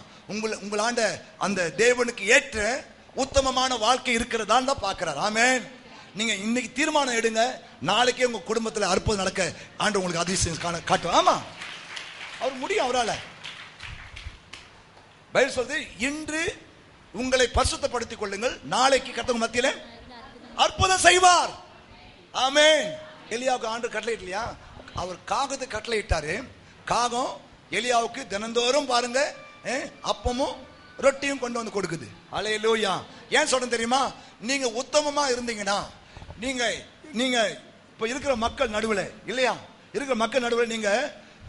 உங்களாண்ட அந்த தேவனுக்கு ஏற்ற உத்தமமான வாழ்க்கை இருக்கிறதான் தான் பார்க்கிறார். ஆமென். நீங்க இன்னைக்கு தீர்மானம் எடுங்க, நாளைக்கே உங்க குடும்பத்தில் அற்புதம் நடக்க ஆண்டவர் உங்களுக்கு அதிசயம் காட்டும். ஆமா, அவர் முடியும், அவரால. பைபிள் சொல்றது, இன்று உங்களை பரிசுத்தப்படுத்திக் கொள்ளுங்கள், நாளைக்கு கர்த்தர் மத்தியில அற்புதம் செய்வார். ஆமென். எலியாவுக்கு ஆண்டவர் கட்டளை இல்லையா, அவர் காகத்தை கட்டளை இட்டாரு. காகம் எலியாவுக்கு தினந்தோறும் பாருங்க அப்பமும் ரொட்டியும் கொண்டு வந்து கொடுக்குது. ஹல்லேலூயா. ஏன் சொல்றேன் தெரியுமா? நீங்க உத்தமமா இருந்தீங்கன்னா, நீங்க இப்ப இருக்கிற மக்கள் நடுவில் இல்லையா, இருக்கிற மக்கள் நடுவில்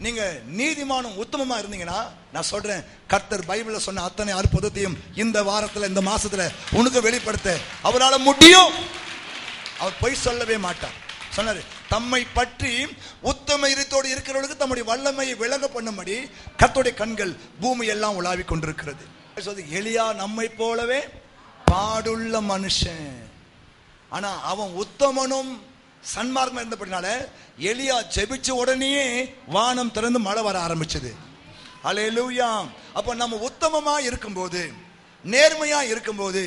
நீங்க நீதிமானும் உத்தமமா இருந்தீங்கன்னா, நான் சொல்றேன், கர்த்தர் பைபிள்ல சொன்ன அத்தனை அற்புதத்தையும் இந்த வாரத்துல இந்த மாசத்துல உனக்கு வெளிப்படுத்த அவரால் முடியும். அவர் பொய் சொல்லவே மாட்டார். சொன்னாரு, தம்மை பற்றி உத்தம இருத்தோடு இருக்கிறவர்களுக்கு தம்முடைய வல்லமையை விளங்க பண்ணும்படி கர்த்தருடைய கண்கள் பூமி எல்லாம் உலாவிக் கொண்டிருக்கிறது. எலியா நம்மை போலவே பாடுள்ள மனுஷன், ஆனா அவன் உத்தமனும் சன்மார்க்கம் இருந்தபடினால எலியா ஜெபிச்ச உடனே வானம் திறந்து மழை வர ஆரம்பிச்சது. ஹல்லேலூயா. அப்ப நம்ம உத்தமமா இருக்கும்போது, நேர்மையா இருக்கும்போது,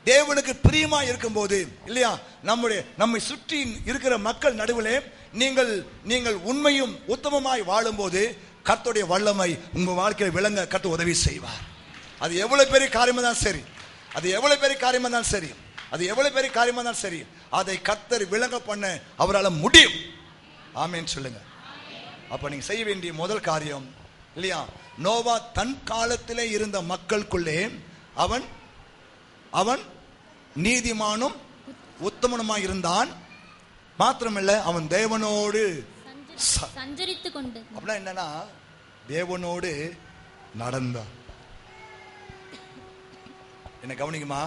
தேவனுக்கு பிரியமா இருக்கும்போது இல்லையா, நம்மை சுற்றி இருக்கிற மக்கள் நடுவிலே நீங்கள் உண்மையும் உத்தமமாய் வாழும்போது கர்த்தருடைய வல்லமை உங்க வாழ்க்கையில் விளங்க கர்த்தர் உதவி செய்வார். அது எவ்வளவு பெரிய காரியமா தான் சரி, அது எவ்வளவு பெரிய காரியமா தான் சரி, அது எவ்வளவு பெரிய காரியமா தான் சரி, அதை கர்த்தர் விளங்க பண்ண அவரால் முடியும். ஆமென் சொல்லுங்க. அப்ப நீங்க செய்ய வேண்டிய முதல் காரியம் இல்லையா, நோவா தன் காலத்திலே இருந்த மக்களுக்குள்ளே அவன் நீதிமானும் உத்தமனுமாய் இருந்தான். மாத்திரமல்ல, அவன் தேவனோடு சஞ்சரித்துக் கொண்டு, அப்படின்னா என்னன்னா தேவனோடு நடந்தான். என்ன கவனிக்குமா?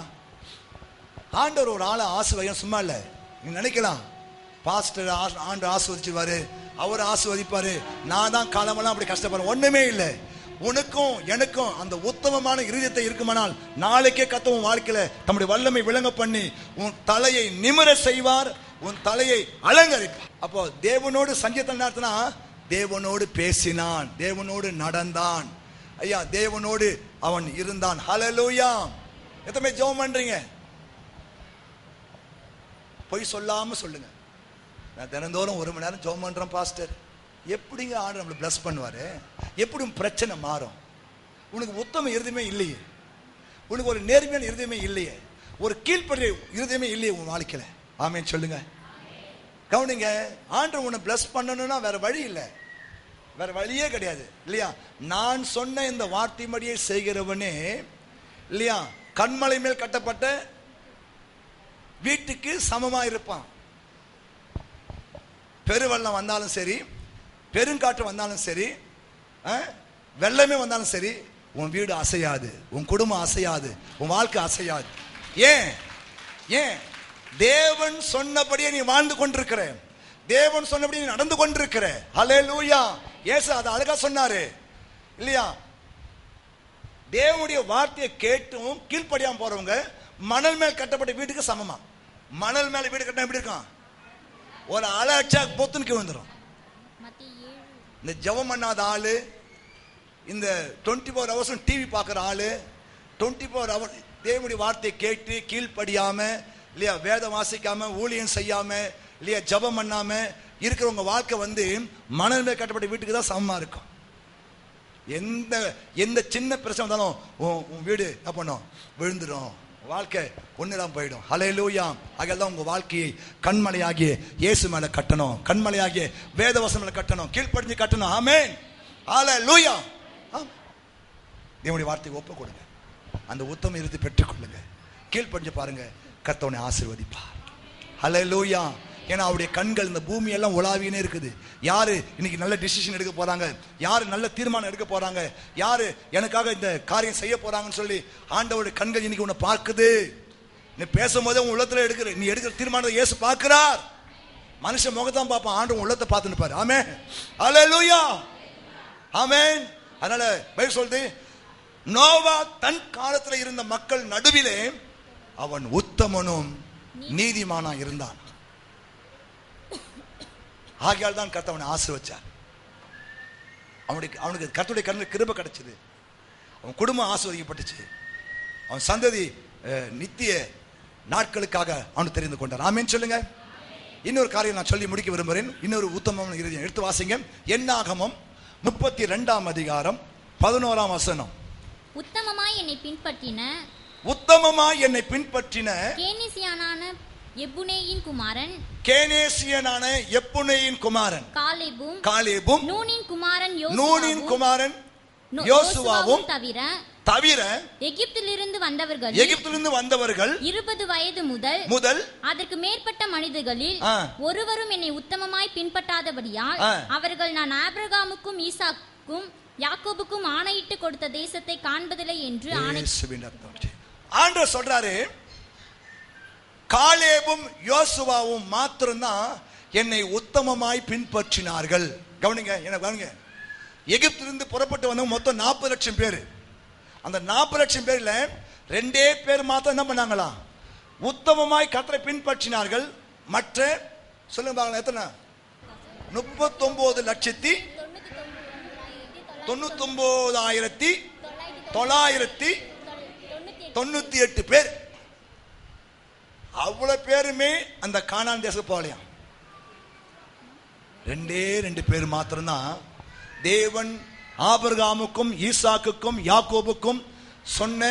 ஆண்டவர் ஒரு ஆளை ஆசீர்வதிக்க சும்மா இல்ல. நீங்க நினைக்கலாம், பாஸ்டர் ஆண்டவர் ஆசீர்வதிச்சுவாரு, அவர் ஆசீர்வதிப்பாரு, நான் தான் காலமெல்லாம் அப்படி கஷ்டப்படுறேன். ஒண்ணுமே இல்லை. உனக்கும் எனக்கும் அந்த உத்தமமான இருதயத்தை இருக்குமானால் நாளைக்கே கர்த்தர் உன் வாழ்க்கையில தம்முடைய வல்லமை விளங்க பண்ணி உன் தலையை நிமிர செய்வார், உன் தலையை அலங்கரிப்பார். அப்போ தேவனோடு சங்கீதம் நடத்தினா தேவனோடு பேசினான், தேவனோடு நடந்தான், ஐயா தேவனோடு அவன் இருந்தான். ஹல்லேலூயா. எத்தனை ஜெபம் பண்றீங்க? போய் சொல்லாம சொல்லுங்க. நான் தினந்தோறும் 1 மணி நேரம் ஜெபம் பண்றேன் பாஸ்டர். எப்படிங்க ஆண்டவர் நம்மளை பிளஸ் பண்ணுவாரு? எப்படி பிரச்சனை மாறும்? உனக்கு உத்தம இருதயமே இல்லையே, உனக்கு ஒரு நேர்மையான இருதயமே இல்லையே, ஒரு கீழ்ப்படிய இருதயமே இல்லையே உன் வாழ்க்கையில. ஆமென் சொல்லுங்க. கவனிங்க, ஆண்டவர் உன்னை பிளஸ் பண்ணணும்னா வேற வழி இல்லை, வேற வழியே கிடையாது இல்லையா? நான் சொன்ன இந்த வார்த்தை மடியை செய்கிறவனே இல்லையா கண்மலை மேல் கட்டப்பட்ட வீட்டுக்கு சமமா இருப்பான். பெருவெள்ளம் வந்தாலும் சரி, பெருங்காற்று வந்தாலும் சரி, வெள்ளமே வந்தாலும் சரி, உன் வீடு அசையாது, உன் குடும்பம் அசையாது, உன் வாழ்க்கை அசையாது. ஏன்? ஏன்? தேவன் சொன்னபடியே நீ வாழ்ந்து கொண்டிருக்கிற, தேவன் சொன்னபடியே நீ நடந்து கொண்டிருக்கிற. ஹல்லேலூயா. இயேசு அதை அழகா சொன்னாரு இல்லையா? தேவனுடைய வார்த்தையை கேட்டும் கீழ்ப்படியாம போறவங்க மணல் மேல் கட்டப்பட்ட வீட்டுக்கு சமமா. மணல் மேல வீடு கட்டினா எப்படி இருக்கும்? ஒரு அலை அடிச்சா பொத்துன்னு விழுந்துரும். இந்த ஜெபம் பண்ணாத ஆளு, இந்த 24 hours டிவி பார்க்குற ஆளு, 24 hours தேவனுடைய வார்த்தையை கேட்டு கீழ்ப்படியாம இல்லையா, வேதம் வாசிக்காம, ஊழியம் செய்யாம இல்லையா, ஜெபம் பண்ணாம இருக்கிறவங்க வாழ்க்கை மணல் மேல் கட்டப்பட்ட வீட்டுக்கு தான் சமமா இருக்கும். எந்த எந்த சின்ன பிரச்சனை வந்தாலும் உன் வீடு என்ன பண்ணும்? விழுந்துடும், வாழ்க்கை ஒண்ணுதான் போயிடும். ஹல்லேலூயா. அதெல்லாம் உங்க வாழ்க்கையை கண்மலையாகிய இயேசு மேல கட்டணும், கண்மலையாகிய வேதவசம் மேல கட்டணும், கீழ்ப்படிஞ்சு கட்டணும். ஆமென். ஹல்லேலூயா. தேவனுடைய வார்த்தையை ஒப்பு கொடுங்க, அந்த உத்தம இருந்து பெற்றுக்கொள்ளுங்க, கீழ்ப்படிஞ்சு பாருங்க, கர்த்தர் உன்னை ஆசீர்வதிப்பார். ஹல்லேலூயா. ஏன்னா அவருடைய கண்கள் இந்த பூமி எல்லாம் உலாவினே இருக்குது. யாரு இன்னைக்கு நல்ல டிசிஷன் எடுக்க போறாங்க, யாரு நல்ல தீர்மானம் எடுக்க போறாங்க, யாரு எனக்காக இந்த காரியம் செய்ய போறாங்கன்னு சொல்லி ஆண்டவருடைய கண்கள் இன்னைக்கு உன்னை பார்க்குது. நீ பேசும்போதே உன் உள்ளத்துல எடுக்கிற, நீ எடுக்கிற தீர்மானத்தை இயேசு பார்க்கிறார். மனுஷன் முகத்தான் பார்ப்பான், ஆண்டவன் உள்ளத்தை பார்த்துன்னு பாரு. ஆமென். ஹல்லேலூயா. ஆமென். அதனால பைபிள் சொல்லுது, நோவா தன் காலத்துல இருந்த மக்கள் நடுவிலே அவன் உத்தமனும் நீதிமானா இருந்தான். ஆகையால் தான் கர்த்தர் அவனை ஆசீர்வதிச்சார். அவனுக்கு கர்த்தருடைய கண்ணில் கிருபை கிடைச்சது, அவன் குடும்பம் ஆசீர்வதிக்கப்பட்டுச்சு, அவன் சந்ததி நித்திய நாட்களுக்காக அவனை தெரிந்து கொண்டார். ஆமென் சொல்லுங்க. இன்னொரு காரியம் நான் சொல்லி முடிக்க விரும்புகிறேன். இன்னொரு உத்தமமான இருதயம் எடுத்து வாசிங்க. என்னாகமம் 32 அதிகாரம் 11 வசனம். உத்தமமாய் என்னை பின்பற்றின, உத்தமமாய் என்னை பின்பற்றின கேனிசியனான எப்புனேயின் குமாரன், கேனேசியனான எப்புனேயின் குமாரன் காலேபும் நூனின் குமாரன் யோசுவாவும் தவிர எகிப்திலிருந்து வந்தவர்கள் 20 வயது முதல் அதற்கு மேற்பட்ட மனிதர்களில் ஒருவரும் என்னை உத்தமமாய் பின்பற்றாதபடியால் அவர்கள் நான் ஆபிரகாமுக்கும் ஈசாக்குக்கும் யாக்கோபுக்கும் ஆணையிட்டு கொடுத்த தேசத்தை காண்பதில்லை என்று ஆண்டவர் சொல்றாரு. காலேபும் யோசுவாவும் மாத்திரம்தான் என்னை உத்தமமாய் பின்பற்றினார்கள். கவனிங்க, என்ன கவனிங்க. எகிப்திலிருந்து புறப்பட்டு வந்தவங்க மொத்தம் 40 லட்சம் பேர். அந்த 40 லட்சம் பேர்ல 2 பேர் மாத்திரம் என்ன பண்ணாங்களா? உத்தமமாய் கர்த்தரை பின்பற்றினார்கள். மற்ற சொல்லுங்க பாருங்க, எத்தனை? 39,998 பேர். அவ்வளவு பேருமே அந்த கானான் தேசம் போகலையாம். 2 பேர் மாத்திரம்தான் தேவன் ஆபிரகாமுக்கும் ஈசாக்குக்கும் யாக்கோபுக்கும் சொன்ன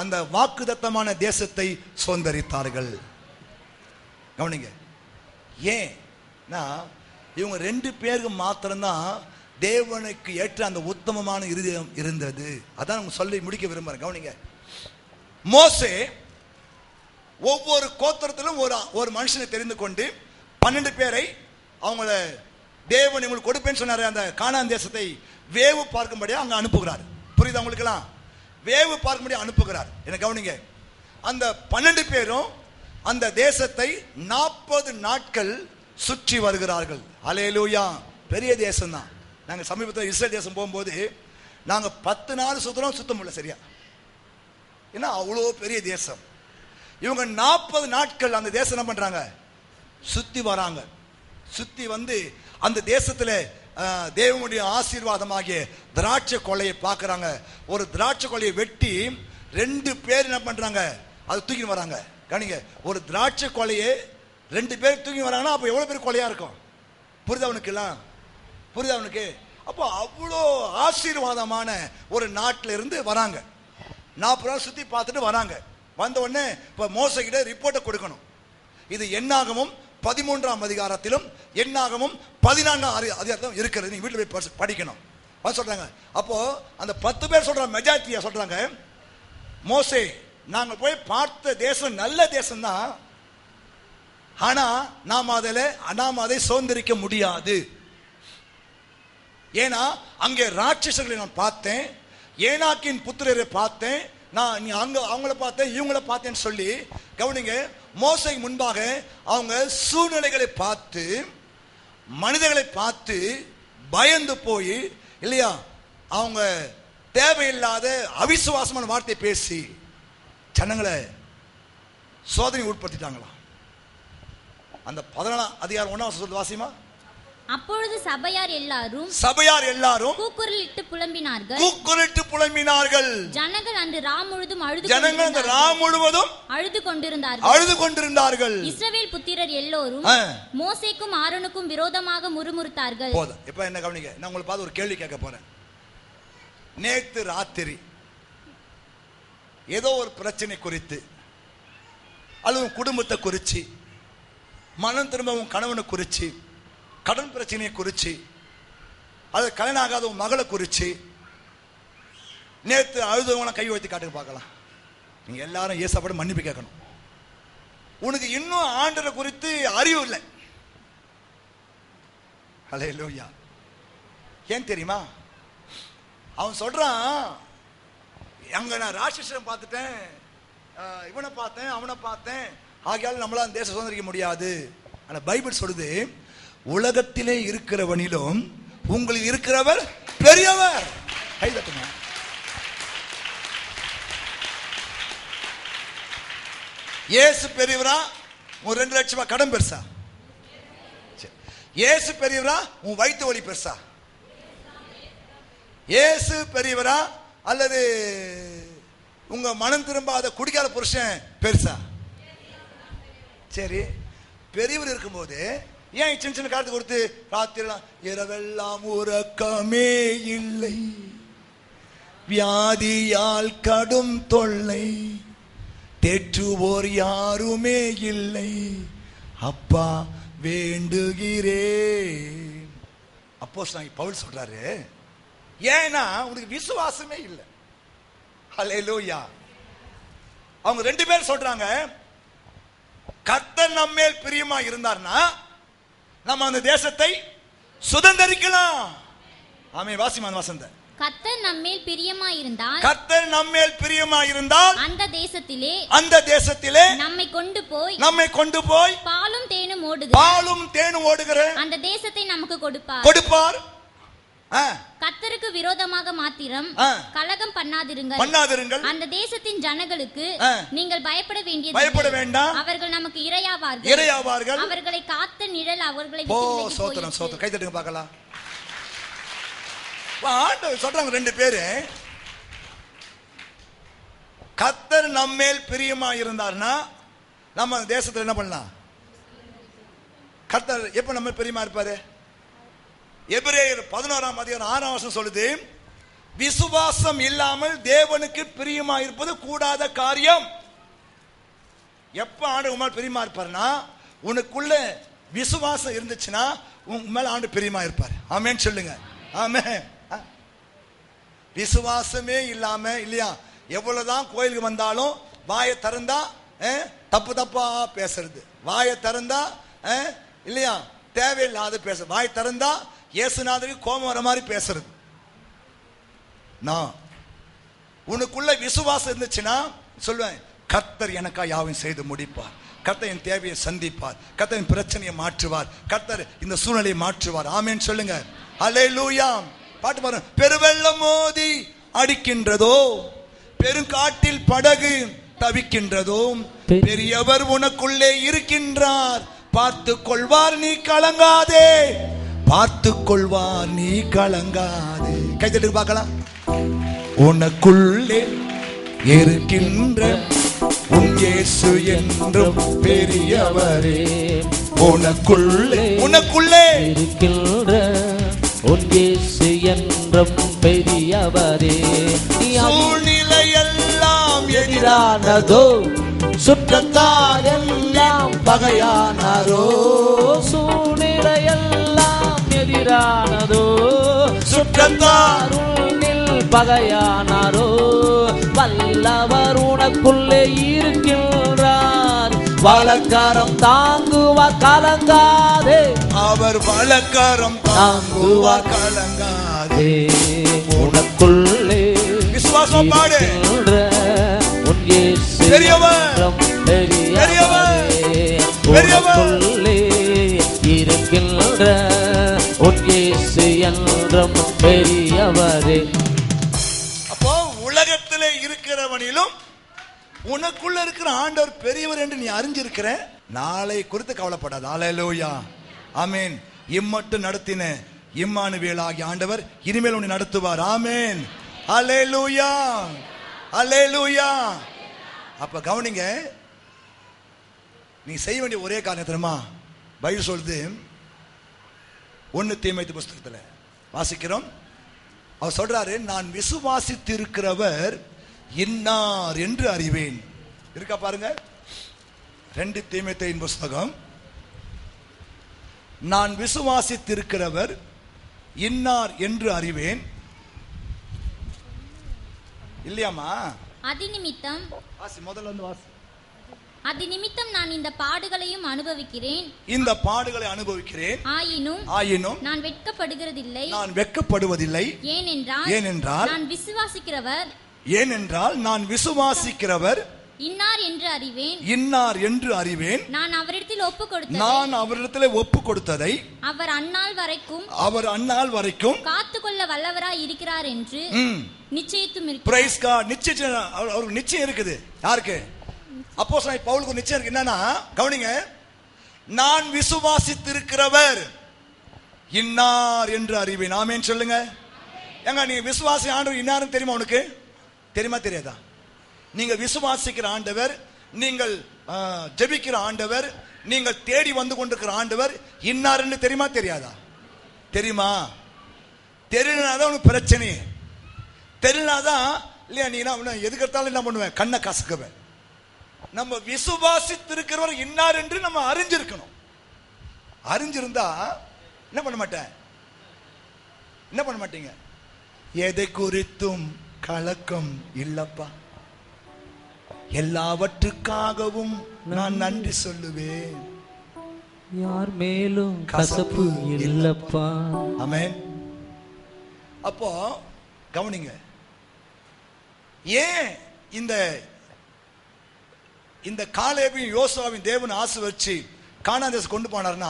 அந்த வாக்குத்தத்தமான தேசத்தை சுதந்தரித்தார்கள். கவனிங்க. ஏன் இவங்க 2 பேருக்கு மாத்திரம்தான் தேவனுக்கு ஏற்ற அந்த உத்தமமான இருதயம் இருந்தது. அதான் நம்ம சொல்லி முடிக்க விரும்புறேன். கவனிங்க. மோசே ஒவ்வொரு கோத்திரத்திலும் ஒரு மனுஷனை தெரிந்து கொண்டு 12 பேரை அவங்கள தேவன் உங்களுக்கு கொடுப்பேன்னு சொன்னாரு. அந்த கானான் தேசத்தை வேவு பார்க்கும்படியா அங்க அனுப்புகிறார். புரியுதா உங்களுக்கெல்லாம்? வேவு பார்க்கும்படியா அனுப்புகிறார். என்ன கவனிங்க. அந்த 12 பேரும் அந்த தேசத்தை 40 நாட்கள் சுற்றி வருகிறார்கள். ஹல்லேலூயா. பெரிய தேசம் தான். நாங்கள் சமீபத்தில் இஸ்ரேல் தேசம் போகும்போது நாங்க 10 நாள் சுத்துறோம், சுத்த முடியல சரியா. ஏன்னா அவ்வளோ பெரிய தேசம். இவங்க 40 நாட்கள் அந்த தேசம் என்ன பண்றாங்க, சுத்தி வராங்க. சுத்தி வந்து அந்த தேசத்துல தேவனுடைய ஆசீர்வாதமாகிய திராட்சை கொள்ளையை பார்க்கறாங்க. ஒரு திராட்சை கொள்ளையை வெட்டி 2 பேர் என்ன பண்றாங்க, அது தூக்கி வராங்க. கவனிங்க, ஒரு திராட்சை கொள்ளையை 2 பேர் தூக்கி வராங்கன்னா அப்ப எவ்வளவு பேர் கொள்ளையா இருக்கும்? புரியுதா அவனுக்கு எல்லாம்? புரியுதா அவனுக்கு? அப்போ அவ்வளோ ஆசீர்வாதமான ஒரு நாட்டில இருந்து வராங்க. 40 நாள் சுத்தி பார்த்துட்டு வராங்க. வந்த உடனே இப்ப மோசே கிட்ட ரிப்போர்ட்டை கொடுக்கணும். இது என்னாகமும் 13ஆம் அதிகாரத்திலும் என்னாகமும் 14ஆம் அதிகாரத்திலும் இருக்கிறது. நீங்க வீட்டில் போய் படிக்கணும். சொல்றாங்க. அப்போ அந்த 10 பேர் சொல்றாங்க, மெஜாரிட்டியா சொல்றாங்க, மோசே நாங்க போய் பார்த்த தேசம் நல்ல தேசம் தான், ஆனா நாம் அதை சுதந்திரிக்க முடியாது. ஏன்னா அங்கே ராட்சசர்களை நான் பார்த்தேன், ஏனாக்கின் புத்திரரை பார்த்தேன், நான் அங்க அவங்கள பார்த்தேன், இவங்கள பார்த்தேன்னு சொல்லி கவனிங்க. மோசேக்கு முன்பாக அவங்க சூழ்நிலைகளை பார்த்து, மனிதர்களை பார்த்து பயந்து போய் இல்லையா, அவங்க தேவையில்லாத அவிசுவாசமான வார்த்தை பேசி ஜனங்களை சோதனை உட்படுத்திட்டாங்களா. அந்த 14ஆம் அதிகாரம் 1ஆம் வசனம் வாசிமா. அப்பொழுது சபையார் எல்லாரும் கூக்குரலிட்டு புலம்பினார்கள். ஜனங்கள் அந்த ரா முழுதும் அழுது கொண்டிருந்தார்கள். இஸ்ரவேல் புத்திரர் எல்லோரும் மோசேக்கும் ஆரோனுக்கும் விரோதமாக முறுமுறுத்தார்கள். போதும். இப்ப என்ன கவனிங்க, நான் உங்களுக்கு பார்த்து ஒரு கேள்வி கேட்க போறேன். நேத்து ராத்திரி ஏதோ ஒரு பிரச்சனை குறித்து அல்லது குடும்பத்தை குறித்து, மனம் திரும்பவும் கணவனை குறித்து, கடன் பிரச்சனையை குறித்து, அது கல்யாணம் ஆகாத மகளை குறித்து நேற்று அழுதவங்க கை வைத்து காட்டுங்க பார்க்கலாம். நீங்க எல்லாரும் ஏசப்பட மன்னிப்பு கேட்கணும். உனக்கு இன்னும் ஆண்டரை குறித்து அறிவு இல்லை. ஹல்லேலூயா. ஏன் தெரியுமா? அவன் சொல்றான், அங்க நான் ராட்சசன் பார்த்துட்டேன், இவனை பார்த்தேன், அவனை பார்த்தேன், ஆகையால் நம்மளால தேச சுதந்திரிக்க முடியாது. ஆனா பைபிள் சொல்லுது, உலகத்திலே இருக்கிறவனிலும் உங்களுக்கு இருக்கிறவர் பெரியவர். இயேசு பெரியவரா, உன் 2 லட்சம் ரூபாய் கடன் பெருசா? இயேசு பெரியவரா, உன் வயிற்று வலி பெருசா? இயேசு பெரியவரா அல்லது உங்க மனம் திரும்பாத குடிக்காத புருஷன் பெருசா? சரி, பெரியவர் இருக்கும்போது ஏன் சின்ன சின்ன காலத்துக்கு கொடுத்து ராத்திரி இரவெல்லாம் உறக்கமே இல்லை, வியாதியால் கடும் தொல்லை, தேற்றுவோர் யாருமே இல்லை, அப்பா வேண்டுகிறேன். அப்போஸ்தலன் பவுல் சொல்றாரு, ஏன்னா உனக்கு விசுவாசமே இல்லை. ஹல்லேலூயா. அவங்க 2 பேர் சொல்றாங்க, கர்த்தர் நம்மேல் பிரியமா இருந்தார்னா நம்ம அந்த தேசத்தை சுதந்தரிக்கலாம். ஆமென். வாசிமா வசந்த. கர்த்தர் நம்மேல் பிரியமா இருந்தால் அந்த தேசத்திலே நம்மை கொண்டு போய் பாலும் தேனும் ஓடுகிற அந்த தேசத்தை நமக்கு கொடுப்பார். கர்த்தருக்கு விரோதமாக மாத்திரம் கலகம் பண்ணாதிருங்கள். அந்த தேசத்தின் ஜனங்களுக்கு நீங்கள் பயப்பட வேண்டாம். அவர்கள் நமக்கு இரையாவார்கள். அவர்களை காத்த நிழல் அவர்களை சோத்திரம் கை தட்டுங்க பார்க்கலாம். ஆண்டவர் சொல்றாங்க 2 பேரு, கர்த்தர் நம்மேல் பிரியமா இருந்தார்னா நம்ம தேசத்துல என்ன பண்ணலாம்? கர்த்தர் எப்ப நம்ம பிரியமா இருப்பாரு? எபிரேயர் 11ஆம் அதிகாரம் 6ஆம் வசனம் சொல்லுது, விசுவாசம் இல்லாமல் தேவனுக்கு பிரியமா இருப்பது கூடாத காரியம். எப்ப ஆண்டு மேல பிரியமா இருப்பாருன்னா, உனக்குள்ள விசுவாசம் இருந்துச்சுன்னா உன் மேல ஆண்டு பிரியமா இருப்பாரு. ஆமென் சொல்லுங்க. ஆமென். விசுவாசமே இல்லாம இல்லையா, எவ்வளவுதான் கோயிலுக்கு வந்தாலும் வாயை திறந்தா தப்பா பேசுறது, வாயை திறந்தா இல்லையா தேவையில்லாத பேச, வாய் திறந்தா இயேசுநாதருக்கு கோபம் வர மாதிரி பேசுறது. நான் உனக்குள்ள விசுவாசம் இருந்துச்சுன்னா சொல்லுவேன், கர்த்தர் எனக்கா யாவையும் செய்து முடிப்பார், கர்த்தர் என் தேவையை சந்திப்பார், கர்த்தர் என் பிரச்சனையை மாற்றுவார், கர்த்தர் இந்த சூழ்நிலையை மாற்றுவார். ஆமென் சொல்லுங்க. ஹல்லேலூயா. பாட்டு பாருங்க. பெருவெள்ளம் மோதி அடிக்கின்றதோ, பெருங்காட்டில் படகு தவிக்கின்றதோ, பெரியவர் உனக்குள்ளே இருக்கின்றார், பார்த்து கொள்வார் நீ கலங்காதே, பார்த்து கொள்வார் நீ கலங்காதே. கைத்தட்டு பார்க்கலாம். உனக்குள்ளே இருக்கின்ற உன் இயேசு என்றும் பெரியவரே, உனக்குள்ளே இருக்கின்ற உன் இயேசு என்றும் பெரியவரே. சூழ்நிலை எல்லாம் எதிரானதோ, சுற்றத்தார் எல்லாம் பகையானாரோ, சூழ்நிலை எல்லாம் எதிரானதோ, சுற்றத்தார் பகையானாரோ, வல்லவர் உனக்குள்ளே இருக்கின்றார், வலக்கரம் தாங்குவார் கலங்காதே, அவர் வலக்கரம் தாங்குவார் கலங்காதே. உனக்குள்ளே விசுவாசம் பாடு. உன் இயேசு பெரியவர், உனக்குள்ளே இருக்கின்ற உன் இயேசு என்றும் பெரியவரே. அப்போ உலகத்திலே இருக்கிறவனிலும் உனக்குள்ள இருக்கிற ஆண்டவர் பெரியவர் என்று நீ அறிஞ்சிருக்கிற. நாளை குறித்து கவலைப்படாத. அல்லேலூயா, ஆமென். இம்மட்டும் நடத்தின இம்மானுவேல் ஆகிய ஆண்டவர் இனிமேல் உன்னை நடத்துவார். ஆமென், அல்லேலூயா, அல்லேலூயா. அப்ப கவனிங்க, நீ செய்ய வேண்டிய ஒரே காரணம் தெரியுமா? பைபிள் சொல்லுது, 1 தீமோத்தேயு புஸ்தகத்துல வாசிக்கிறோம். அவர் சொல்றாரு, நான் விசுவாசித்திருக்கிறவர் இன்னார் என்று அறிவேன். இருக்கா பாருங்க, 2 தீமோத்தேயுவின் புஸ்தகம். நான் விசுவாசித்திருக்கிறவர் இன்னார் என்று அறிவேன். இல்லையாமா? அதிநிமித்தம் வாசி, முதல்ல வந்து வாசி. அதிநிமித்தம் நான் இந்த பாடுகளையும் அனுபவிக்கிறேன், இந்த பாடுகளை அனுபவிக்கிறேன், ஆயினும் நான் வெட்கப்படுகிறதில்லை, நான் வெட்கப்படுவதில்லை. ஏனென்றால் நான் விசுவாசிக்கிறவர் இன்னார் என்று அறிவேன், நான் அவரிடத்தில் ஒப்பு கொடுத்ததை அவர் அந்நாள் வரைக்கும் காத்துக்கொள்ள வல்லவராய் இருக்கிறார் என்று நிச்சயித்தும் பிரைஸ் காட். அவருக்கு நிச்சயம் இருக்குது. யாருக்கு? அப்போஸ்தலனாகிய பவுலுக்கு ஒரு நிச்சயம் இருக்கு. என்னன்னா, கவனிங்க, நான் விசுவாசித்திருக்கிறவர் இன்னார் என்று அறிவேன். ஆமென் சொல்லுங்க. ஏங்க, நீங்க விசுவாசி ஆண்டவர் இன்னார்னு தெரியுமா? உனக்கு தெரியுமா தெரியாதா? நீங்க விசுவாசிக்கிற ஆண்டவர், நீங்கள் ஜெபிக்கிற ஆண்டவர், நீங்கள் தேடி வந்து கொண்டிருக்கிற ஆண்டவர் இன்னார் என்று தெரியுமா தெரியாதா? தெரியுமா? தெரியலனாதான் உனக்கு பிரச்சனை. தெரியலனாதான் இல்லையா, நீ எதுக்கு எடுத்தாலும் என்ன பண்ணுவேன்? கண்ணை கசக்குவேன். நம்ம விசுவாசித்திருக்கிறவர் இன்னார் என்று நம்ம அறிஞ்சிருக்கணும். அறிஞ்சிருந்தா என்ன பண்ண மாட்டீங்க? எதை குறித்தும் கலக்கம் இல்லப்பா, எல்லாவற்றுக்காகவும் நான் நன்றி சொல்லுவேன், யார் மேலும் கசப்பு இல்லப்பா. ஆமென். அப்போ கவனிங்க, ஏன் இந்த காலேபையும் யோசுவாவையும் தேவன் ஆசீர்வதிச்சு கானான் தேசம் கொண்டு போனார்னா,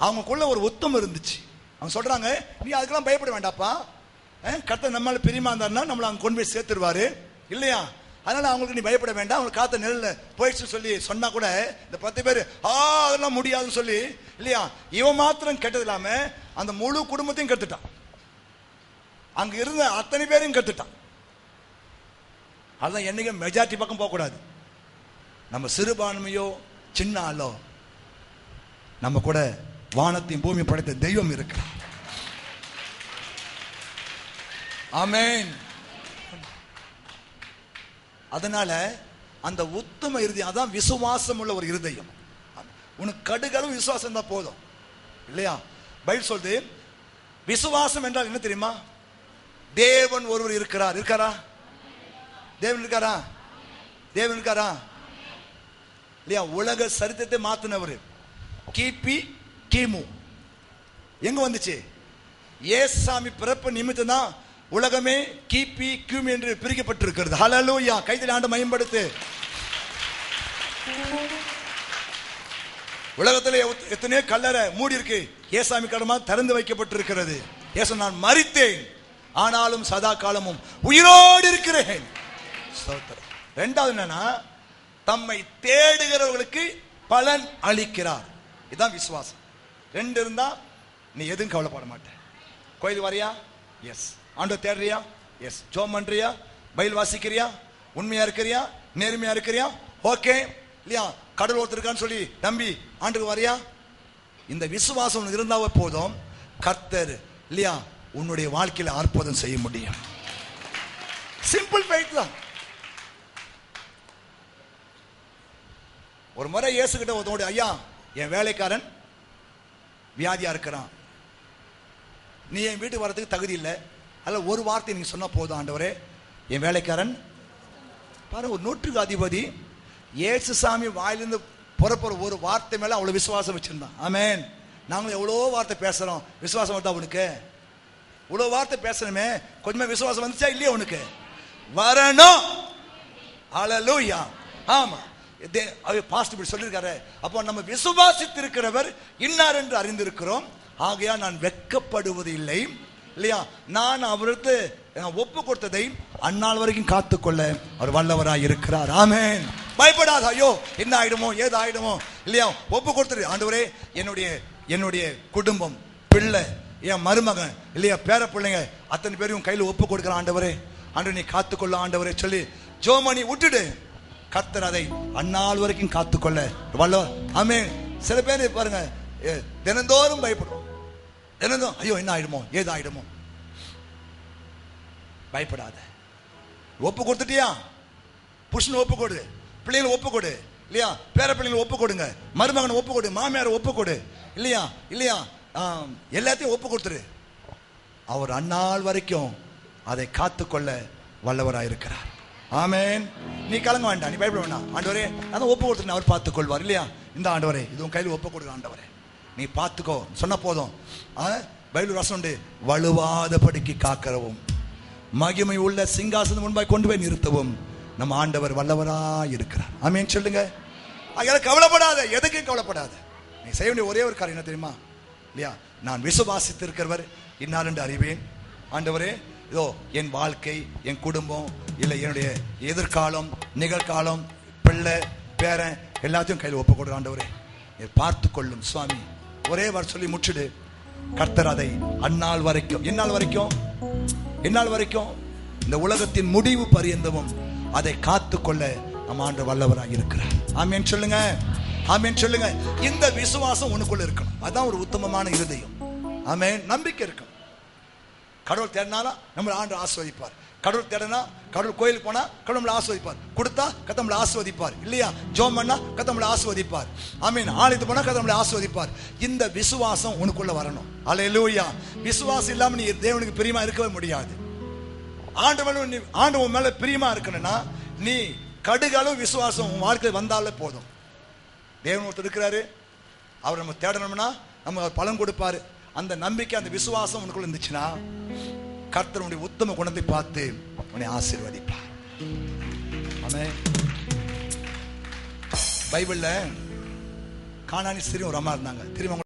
அவங்களுக்குள்ள ஒரு உத்தமம் இருந்துச்சு. அவங்க சொல்றாங்க, நீ அதுக்கெல்லாம் பயப்பட வேண்டாப்பா, கர்த்தர் நம்மளால பிரியமா இருந்தாருன்னா நம்மளை அங்கே கொண்டு போய் சேர்த்துருவாரு இல்லையா? அதனால அவங்களுக்கு நீ பயப்பட வேண்டாம், அவங்களுக்கு காத்த நெல்ல போயிடுச்சு சொல்லி சொன்னா கூட இந்த 10 பேர் அதெல்லாம் முடியாதுன்னு சொல்லி இல்லையா, இவன் மாத்திரம் கெட்டது இல்லாம அந்த முழு குடும்பத்தையும் கெடுத்துட்டான், அங்க இருந்த அத்தனை பேரையும் கெடுத்துட்டான். அதுதான் என்னைக்கும் மெஜாரிட்டி பக்கம் போகக்கூடாது. நம்ம சிறுபான்மையோ சின்ன ஆளோ, நம்ம கூட வானத்தையும் பூமி படைத்த தெய்வம் இருக்கு. ஆமென். அதனால அந்த உத்தம இருதயம், அதான் விசுவாசம் உள்ள ஒரு இருதயம். உனக்கு கடுகளவு விசுவாசம் தான் போதும் இல்லையா? பைபிள் சொல்லுது, விசுவாசம் என்றால் என்ன தெரியுமா? தேவன் ஒருவர் இருக்கிறார். இருக்காரா? தேவன் இருக்காரா? தேவன் இருக்காரா இல்லையா? உலக சரித்திரத்தை மாத்தினவர். கிபி கிமு எங்க வந்துச்சு? ஏசாமி பிறப்பு நிமித்தம் தான் உலகமே கிபி கிமு என்று பிரிக்கப்பட்டிருக்கிறது. ஹல்லேலூயா. கைதட்டி ஆண்டவரை மகிமைப்படுத்து. உலகத்தில் எத்தனையோ கல்லறை மூடி இருக்கு, ஏசாமி கடமா திறந்து வைக்கப்பட்டிருக்கிறது. இயேசு நான் மரித்தேன், ஆனாலும் சதா காலமும் உயிரோடு இருக்கிறேன். ரெண்டாவது என்னன்னா, தம்மை தேடுகிறவர்களுக்கு பலன் அளிக்கிறார். இதுதான் விசுவாசம். ரெண்டு இருந்தா நீ எதுவும் கவலைப்பட மாட்டேன். கோயில் வரியா? எஸ். ஆண்டவர் தேடுறியா? எஸ். ஜோம் பண்றியா? பைபிள் வாசிக்கிறியா? உண்மையா இருக்கிறியா? நேர்மையா இருக்கிறியா? ஓகே இல்லையா? கடவுள் ஒருத்தர் இருக்கான்னு சொல்லி நம்பி ஆண்டுக்கு வரியா? இந்த விசுவாசம் இருந்தாவே போதும், கர்த்தர் இல்லையா உன்னுடைய வாழ்க்கையில அற்புதம் செய்ய முடியும். சிம்பிள் ஃபெய்த் தான். ஒரு முறை இயேசு கிட்ட ஒருத்தோட, ஐயா என் வேலைக்காரன் வியாதியா இருக்கிறான், நீ என் வீட்டுக்கு வரதுக்கு தகுதி இல்லை, அதில் ஒரு வார்த்தை நீங்க சொன்னா போதும் ஆண்டவரே என் வேலைக்காரன். பாருங்க, ஒரு நூற்றுக்கு அதிபதி இயேசு சாமி வாயிலிருந்து புறப்புற ஒரு வார்த்தை மேல அவ்வளவு விசுவாசம் வச்சிருந்தான். ஆமென். நாங்களும் எவ்வளோ வார்த்தை பேசுறோம், விசுவாசம் வருதா உனக்கு? இவ்வளவு வார்த்தை பேசணுமே, கொஞ்சமே விசுவாசம் வந்துச்சா இல்லையா உனக்கு? வரணும். ஹல்லேலூயா. ஆமா, பாஸ்டர் இப்படி சொல்லியிருக்காரு. அப்போ நம்ம விசுவாசித்திருக்கிறவர் இன்னார் என்று அறிந்திருக்கிறோம், ஆகையா நான் வெட்கப்படுவது இல்லை இல்லையா? நான் அவருக்கு ஒப்பு கொடுத்ததை அந்நாள் வரைக்கும் காத்துக்கொள்ள அவர் வல்லவராய் இருக்கிறார். ஆமென். பயப்படாத, ஐயோ என்ன ஆயிடுமோ ஏது ஆயிடுமோ இல்லையா? ஒப்பு கொடுத்துரு ஆண்டவரே, என்னுடைய குடும்பம், பிள்ளை, என் மருமகன் இல்லையா, பேர பிள்ளைங்க அத்தனை பேரும் கையில் ஒப்பு கொடுக்கிற ஆண்டவரே, ஆண்டவர் நீ காத்துக்கொள்ள ஆண்டவரே சொல்லி ஜோமணி விட்டுடு. கர்த்தர் அதை அந்நாள் வரைக்கும் காத்துக்கொள்ள வல்லவர். ஆமென். சில பேர் பாருங்க, தினந்தோறும் பயப்படுவோம், தினந்தோறும் ஐயோ என்ன ஆயிடுமோ ஏது ஆயிடுமோ. பயப்படாத, ஒப்பு கொடுத்துட்டியா? புருஷன் ஒப்பு கொடு, பிள்ளைகளை ஒப்பு கொடு இல்லையா, பேர பிள்ளைங்களை ஒப்பு கொடுங்க, மருமகனை ஒப்பு கொடு, மாமியாரை ஒப்பு கொடு இல்லையா இல்லையா, எல்லாத்தையும் ஒப்பு கொடுத்துரு. அவர் அந்நாள் வரைக்கும் அதை காத்துக்கொள்ள வல்லவராயிருக்கிறார். ஆமென். நீ கலங்க வேண்டாம், நீ பயப்பட வேண்டாம். ஆண்டவரே அதான் ஒப்பு கொடுத்துட்டு அவர் பார்த்துக் கொள்வார் இல்லையா? இந்த ஆண்டவரே இது உன் கையில் ஒப்பு கொடுக்குற ஆண்டவரே நீ பார்த்துக்கோ சொன்ன போதும். பைபிள் வசனம் உண்டு, வலுவாதபடிக்கு காக்கிறவும் மகிமை உள்ள சிங்காசனம் முன்பாய் கொண்டு போய் நிறுத்தவும் நம்ம ஆண்டவர் வல்லவராய் இருக்கிறார். ஆமென் சொல்லுங்க. கவலைப்படாத, எதுக்கும் கவலைப்படாத. நீ செய்ய வேண்டிய ஒரே ஒரு காரியம் என்ன தெரியுமா இல்லையா? நான் விசுவாசித்திருக்கிறவர் இன்னார் என்று அறிவேன். ஆண்டவரே இதோ என் வாழ்க்கை, என் குடும்பம் இல்லை என்னுடைய எதிர்காலம், நிகழ்காலம், பிள்ளை, பேரன் எல்லாத்தையும் கையில் ஒப்பு கொடுற ஆண்டவரே பார்த்து கொள்ளும் சுவாமி. ஒரே வார் சொல்லி முற்றிடு. கர்த்தர் அதை அந்நாள் வரைக்கும், எந்நாள் வரைக்கும், எந்நாள் வரைக்கும், இந்த உலகத்தின் முடிவு பரியந்தமும் அதை காத்துக்கொள்ள நம்ம ஆண்டவர் வல்லவராக இருக்கிறார். ஆமென் சொல்லுங்க. ஆமென் சொல்லுங்க. இந்த விசுவாசம் உனக்குள்ள இருக்கணும். அதான் ஒரு உத்தமமான இருதயம். ஆமென். நம்பிக்கை இருக்கணும். கடவுள் தேடினாலும் நம்மளை ஆண்டவர் ஆசீர்வதிப்பார். கடவுள் தேடினா, கடவுள் கோயிலுக்கு போனா கடவுள் நம்மளை ஆசீர்வதிப்பார். கொடுத்தா கர்த்தர் நம்மளை ஆசீர்வதிப்பார் இல்லையா? ஜெபம் பண்ணா கர்த்தர் நம்மளை ஆசீர்வதிப்பார். ஆமென். ஆலயத்துக்கு போனா கர்த்தர் நம்மளை ஆசீர்வதிப்பார். இந்த விசுவாசம் உனக்குள்ள வரணும். அல்லேலூயா. விசுவாசம் இல்லாம நீ தேவனுக்கு பிரியமா இருக்கவே முடியாது. ஆண்டவன் மேல பிரியமா இருக்கணும்னா நீ கடுகளவு விசுவாசம் உன் வாழ்க்கை வந்தாலே போதும். தேவன் ஒருத்தர் இருக்கிறாரு, அவர் நம்ம தேடணும்னா நம்ம பலன் கொடுப்பாரு. அந்த நம்பிக்கை, அந்த விசுவாசம் உனக்குள்ள இருந்துச்சுன்னா கர்த்தர் உன்னுடைய உத்தம குணத்தை பார்த்து உன்னை ஆசீர்வதிப்பார். ஆமென். பைபிள்ல கானானி ஸ்திரீ ஒரு அம்மா இருந்தாங்க. திரும்ப